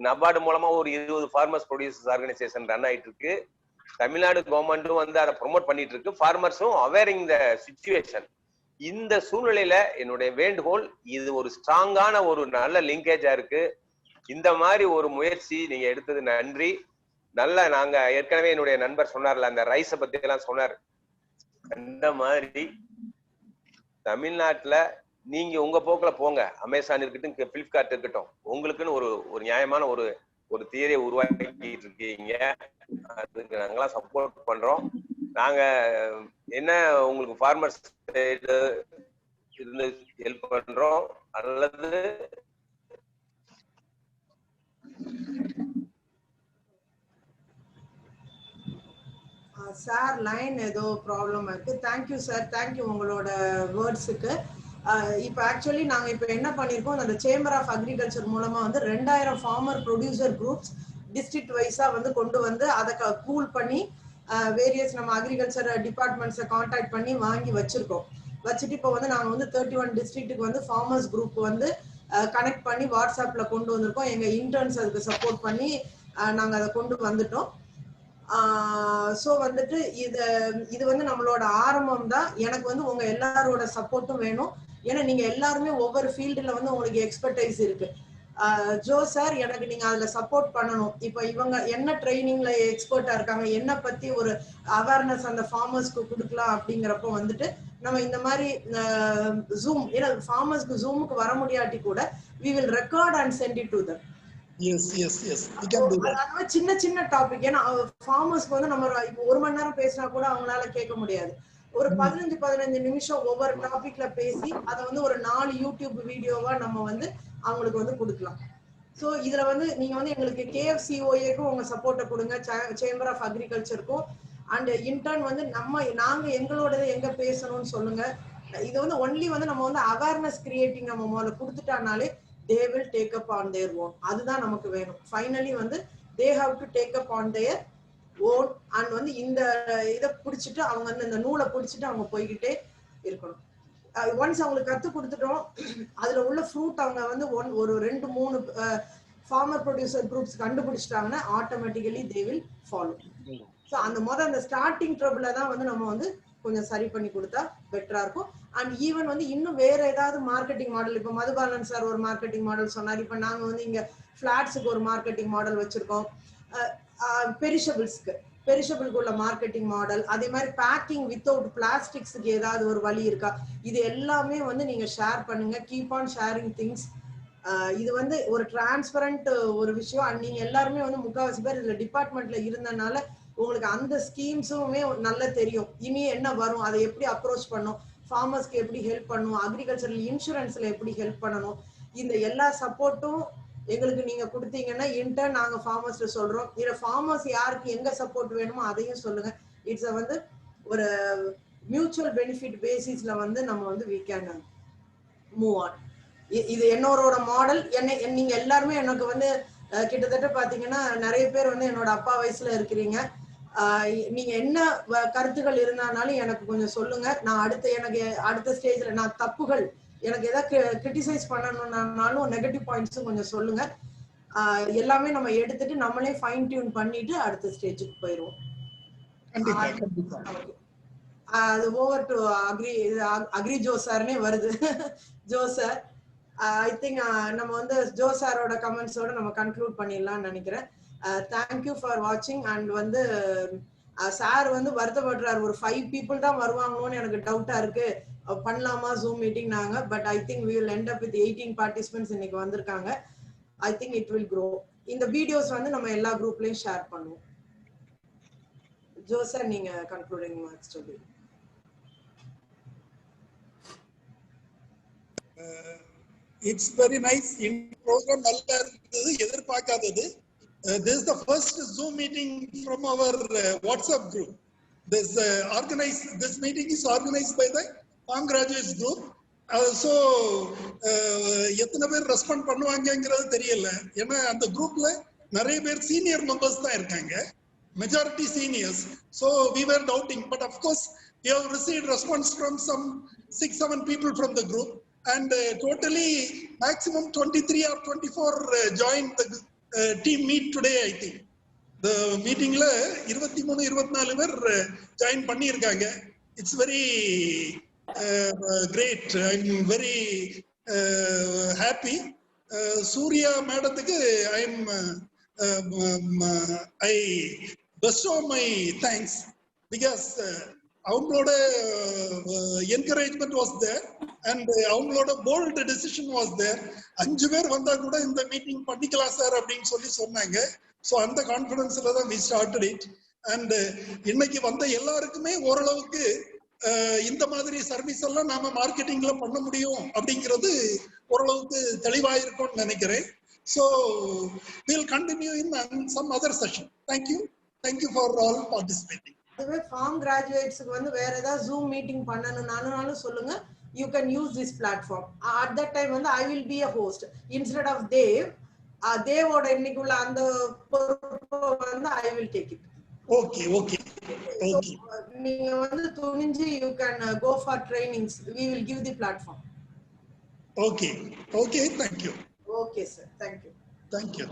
F: நபார்டு மூலமா ஒரு 20 ஃபார்மர்ஸ் ப்ரொடியூசர்ஸ் ஆர்கனைசேஷன் ரன் ஆயிட்டு இருக்கு. தமிழ்நாடு கவர்மெண்ட்டும் வந்து அதை ப்ரொமோட் பண்ணிட்டு இருக்கு. ஃபார்மர்ஸும் அவேரிங் த சிச்சுவேஷன். இந்த சூழ்நிலையில என்னுடைய வேண்டுகோள், இது ஒரு ஸ்ட்ராங்கான ஒரு நல்ல லிங்கேஜா இருக்கு. இந்த மாதிரி ஒரு முயற்சி நீங்க எடுத்தது நன்றி. நல்ல நாங்க ஏற்கனவே என்னுடைய நண்பர் சொன்னார்ல அந்த ரைஸை பத்தி எல்லாம் சொன்னார். அந்த மாதிரி தமிழ்நாட்டுல நீங்க உங்க போக்குல போங்க. அமேசான் இருக்கட்டும், பிளிப்கார்ட் இருக்கட்டும், உங்களுக்குன்னு ஒரு நியாயமான ஒரு தியரியை உருவாக்கிட்டு இருக்கீங்க. அதுக்கு நாங்களாம் சப்போர்ட் பண்றோம். நாங்க என்ன உங்களுக்கு ஃபார்மர்ஸ் இருந்து ஹெல்ப் பண்றோம் அல்லது
A: சார் லைன் ஏதோ ப்ராப்ளம் இருக்கு. தேங்க்யூ சார், தேங்க்யூ உங்களோட வேர்ட்ஸுக்கு. இப்போ ஆக்சுவலி நாங்கள் இப்போ என்ன பண்ணியிருக்கோம், அந்த சேம்பர் ஆஃப் அக்ரிகல்ச்சர் மூலமா வந்து 2000 ஃபார்மர் ப்ரொடியூசர் குரூப்ஸ் டிஸ்ட்ரிக்ட் வைஸா வந்து கொண்டு வந்து அதை கூல் பண்ணி வேரியஸ் நம்ம அக்ரிகல்ச்சர் டிபார்ட்மெண்ட்ஸை கான்டாக்ட் பண்ணி வாங்கி வச்சிருக்கோம். வச்சுட்டு இப்போ வந்து நாங்கள் வந்து 31 டிஸ்ட்ரிக்ட்டுக்கு வந்து ஃபார்மர்ஸ் குரூப் வந்து கனெக்ட் பண்ணி வாட்ஸ்அப்ல கொண்டு வந்திருக்கோம். எங்கள் இன்டர்ன்ஸ் அதுக்கு சப்போர்ட் பண்ணி நாங்கள் அதை கொண்டு வந்துட்டோம். ஸோ வந்துட்டு இது வந்து நம்மளோட ஆரம்பம் தான். எனக்கு வந்து உங்க எல்லாரோட சப்போர்ட்டும் வேணும். ஏன்னா நீங்க எல்லாருமே ஒவ்வொரு ஃபீல்டுல வந்து உங்களுக்கு எக்ஸ்பர்டைஸ் இருக்கு. ஜோ சார், எனக்கு நீங்க அதுல சப்போர்ட் பண்ணணும். இப்போ இவங்க என்ன ட்ரைனிங்ல எக்ஸ்பர்ட்டா இருக்காங்க, என்ன பத்தி ஒரு அவேர்னஸ் அந்த ஃபார்மர்ஸ்க்கு கொடுக்கலாம் அப்படிங்கிறப்போ வந்துட்டு நம்ம இந்த மாதிரி ஜூம், ஏன்னா ஃபார்மர்ஸ்க்கு ஜூமுக்கு வர முடியாட்டி கூட we will record and send it to them.
C: Yes, we can do that.
A: அதாவது சின்ன சின்ன டாபிக், ஏன்னா ஃபார்மர்ஸ்க்கு வந்து நம்ம இப்போ 1 மணி நேரம் பேசினா கூட அவங்களால கேட்க முடியாது. ஒரு 15 நிமிஷம் ஒவ்வொரு டாபிக்ல பேசி அதை வந்து ஒரு 4 யூடியூப் வீடியோவா நம்ம வந்து அவங்களுக்கு வந்து கொடுக்கலாம். ஸோ இதுல வந்து நீங்க வந்து எங்களுக்கு KFCOA-க்கும் உங்க சப்போர்ட்டை கொடுங்க, சேம்பர் ஆஃப் அக்ரிகல்ச்சருக்கும். அண்ட் இன்டர்ன் வந்து நாங்க எங்களோடது எங்க பேசணும்னு சொல்லுங்க. இது வந்து ஒன்லி வந்து நம்ம வந்து அவேர்னஸ் கிரியேட்டிங் நம்ம முதல்ல கொடுத்துட்டானாலே they will take up on their own. அதுதான் நமக்கு வேணும். ஃபைனலி வந்து they have to take up on their own and வந்து இந்த இதை பிடிச்சிட்டு அவங்க வந்து இந்த நூலை பிடிச்சிட்டு அவங்க போய்கிட்டே இருக்கணும். ஒன்ஸ் அவங்களுக்கு கத்து கொடுத்துட்டோம், அதுல உள்ள ஃப்ரூட் அவங்க வந்து ஒரு 2-3 ஃபார்மர் ப்ரொடியூசர் குரூப்ஸ் கண்டுபிடிச்சிட்டாங்கன்னா automatically they will follow. So அந்த ஸ்டார்டிங் ட்ரபிள தான் வந்து நம்ம வந்து கொஞ்சம் சரி பண்ணி கொடுத்தா பெட்டரா இருக்கும். அண்ட் ஈவன் வந்து இன்னும் வேற ஏதாவது மார்க்கெட்டிங் மாடல், இப்போ மதுபாலன் சார் ஒரு மார்க்கெட்டிங் மாடல் சொன்னார். இப்போ நாங்க வந்து இங்க ஃபிளாட்ஸுக்கு ஒரு மார்க்கெட்டிங் மாடல் வச்சிருக்கோம். பெரிஷபிள்க்கு உள்ள மார்க்கெட்டிங் மாடல், அதே மாதிரி பேக்கிங் வித்தவுட் பிளாஸ்டிக்ஸுக்கு ஏதாவது ஒரு வழி இருக்கா, இது எல்லாமே வந்து நீங்க ஷேர் பண்ணுங்க. Keep on sharing things. இது வந்து ஒரு டிரான்ஸ்பரண்ட் ஒரு விஷயம். அண்ட் நீங்க எல்லாருமே வந்து முக்கால்வாசி பேர் இதுல டிபார்ட்மெண்ட்ல இருந்தனால உங்களுக்கு அந்த ஸ்கீம்ஸுமே நல்லா தெரியும். இனி என்ன வரும், அதை எப்படி அப்ரோச் பண்ணும், ஃபார்மர்ஸ்க்கு எப்படி ஹெல்ப் பண்ணும், அக்ரிகல்ச்சரல் இன்சூரன்ஸ்ல எப்படி ஹெல்ப் பண்ணணும், இந்த எல்லா சப்போர்ட்டும் எங்களுக்கு நீங்க கொடுத்தீங்கன்னா இன்டர்ன் நாங்க ஃபார்மர்ஸ்ல சொல்றோம். இதுல ஃபார்மர்ஸ் யாருக்கு எங்க சப்போர்ட் வேணுமோ அதையும் சொல்லுங்க. இட்ஸ் வந்து ஒரு மியூச்சுவல் பெனிஃபிட் பேசிஸ்ல வந்து நம்ம வந்து we can move on. இது என்னோட மாடல். நீங்க எல்லாருமே எனக்கு வந்து கிட்டத்தட்ட பாத்தீங்கன்னா நிறைய பேர் வந்து என்னோட அப்பா வயசுல இருக்கிறீங்க. நீங்க என்ன கருத்துக்கள் இருந்தாலும் எனக்கு கொஞ்சம் சொல்லுங்க. நான் அடுத்த ஸ்டேஜ்ல நான் தப்புகள் எனக்கு ஏதாவது கிரிட்டிசைஸ் பண்ணணும்னாலும் நெகட்டிவ் பாயிண்ட்ஸும் கொஞ்சம் சொல்லுங்க. எல்லாமே நம்ம எடுத்துட்டு நம்மளே ஃபைன் டியூன் பண்ணிட்டு அடுத்த ஸ்டேஜுக்கு போயிடுவோம். அது ஓவர் டு அக்ரி ஜோ சார்னே வருது. ஜோ சார், ஐ திங்க் நம்ம வந்து ஜோ சாரோட கமெண்ட்ஸோட நம்ம கன்க்ளூட் பண்ணிடலாம்னு நினைக்கிறேன். தேங்க்யூ ஃபார் வாட்சிங். அண்ட் வந்து சார் வந்து வருத்தப்படுறாரு, ஒரு 5 people தான் வருவாங்களோன்னு எனக்கு டவுட்டா இருக்கு, பண்ணலாமா ஜூம் மீட்டிங் நாங்க. But I think we will end up with 18 participants இன்னைக்கு வந்திருக்காங்க. I think it will grow. இந்த வீடியோஸ் வந்து நம்ம எல்லா குரூப்லயும் ஷேர் பண்ணுவோம். ஜோ சார், நீங்க கன்க்ளூடிங் மார்க்ஸ் சொல்லி.
C: It's very nice. In program நல்லா இருந்தது, எதிர்பார்க்காதது. This is the first Zoom meeting from our WhatsApp group. This meeting is organized by the Farm Graduates group. So எத்தனை பேர் ரெஸ்பாண்ட் பண்ணுவாங்கங்கிறது தெரியல. ஏன்னா அந்த குரூப்ல நிறைய பேர் சீனியர் மெம்பர்ஸ் தான் இருக்காங்க, majority seniors. So we were doubting, but of course we have received response from some 6-7 people from the group, and totally maximum 23 or 24 joined the team meet today. I think the meeting la 23-24 பேர் join பண்ணிருக்காங்க. It's very great. I'm very happy. Surya மேடத்துக்கு I'm I bestow my thanks because அவங்களோட encouragement was there and அவங்களோட bolt decision was there. 5 பேர் வந்தா கூட இந்த meeting பண்ணிக்கலாம் சார் அப்படின்னு சொன்னாங்க. ஸோ அந்த கான்ஃபிடன்ஸ்ல தான் we started it. அண்ட் இன்னைக்கு வந்த எல்லாருக்குமே ஓரளவுக்கு இந்த மாதிரி சர்வீஸ் எல்லாம் நாம மார்க்கெட்டிங்ல பண்ண முடியும் அப்படிங்கிறது ஓரளவுக்கு தெளிவாயிருக்கும்னு நினைக்கிறேன். So we'll continue in some other session. Thank you for all participating.
A: அதுவே ஃபார்ம் கிராஜுவேட்ஸ்க்கு வந்து வேற ஏதாவது ஜூம் மீட்டிங் பண்ணணும்னாலும் சொல்லுங்க. You can use this platform. At that time வந்து I will be a host instead of Dev. தேவோட இன்னைக்குள்ள அந்த பொறுப்பை வந்து I will take it.
C: Okay.
A: நீங்க வந்து துணிஞ்சு you can go for trainings. We will give the platform. Okay,
C: thank you.
A: Okay sir, thank you.
C: Thank you.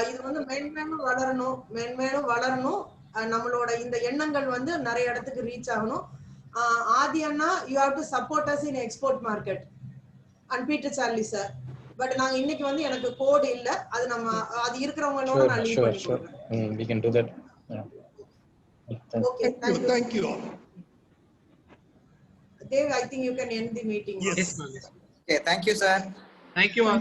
A: இது வந்து மென்மேலும் வளரணும். நம்மளோட இந்த எண்ணங்கள் வந்து நிறைய இடத்துக்கு ரீச் ஆகணும். ஆதி அண்ணா, you have to support us in export market and Peter Charlie sir. But நாங்க இன்னைக்கு வந்து எனக்கு கோட் இல்ல, அது நம்ம அது இருக்கிறவங்களோட நான் லிங்க் பண்ணி கொடுக்கிறேன்.
G: We can do that. Yeah.
A: Okay,
C: thank you all.
A: Dev, I think you can end the meeting.
C: Yes.
H: Okay, thank you sir.
B: Thank you all.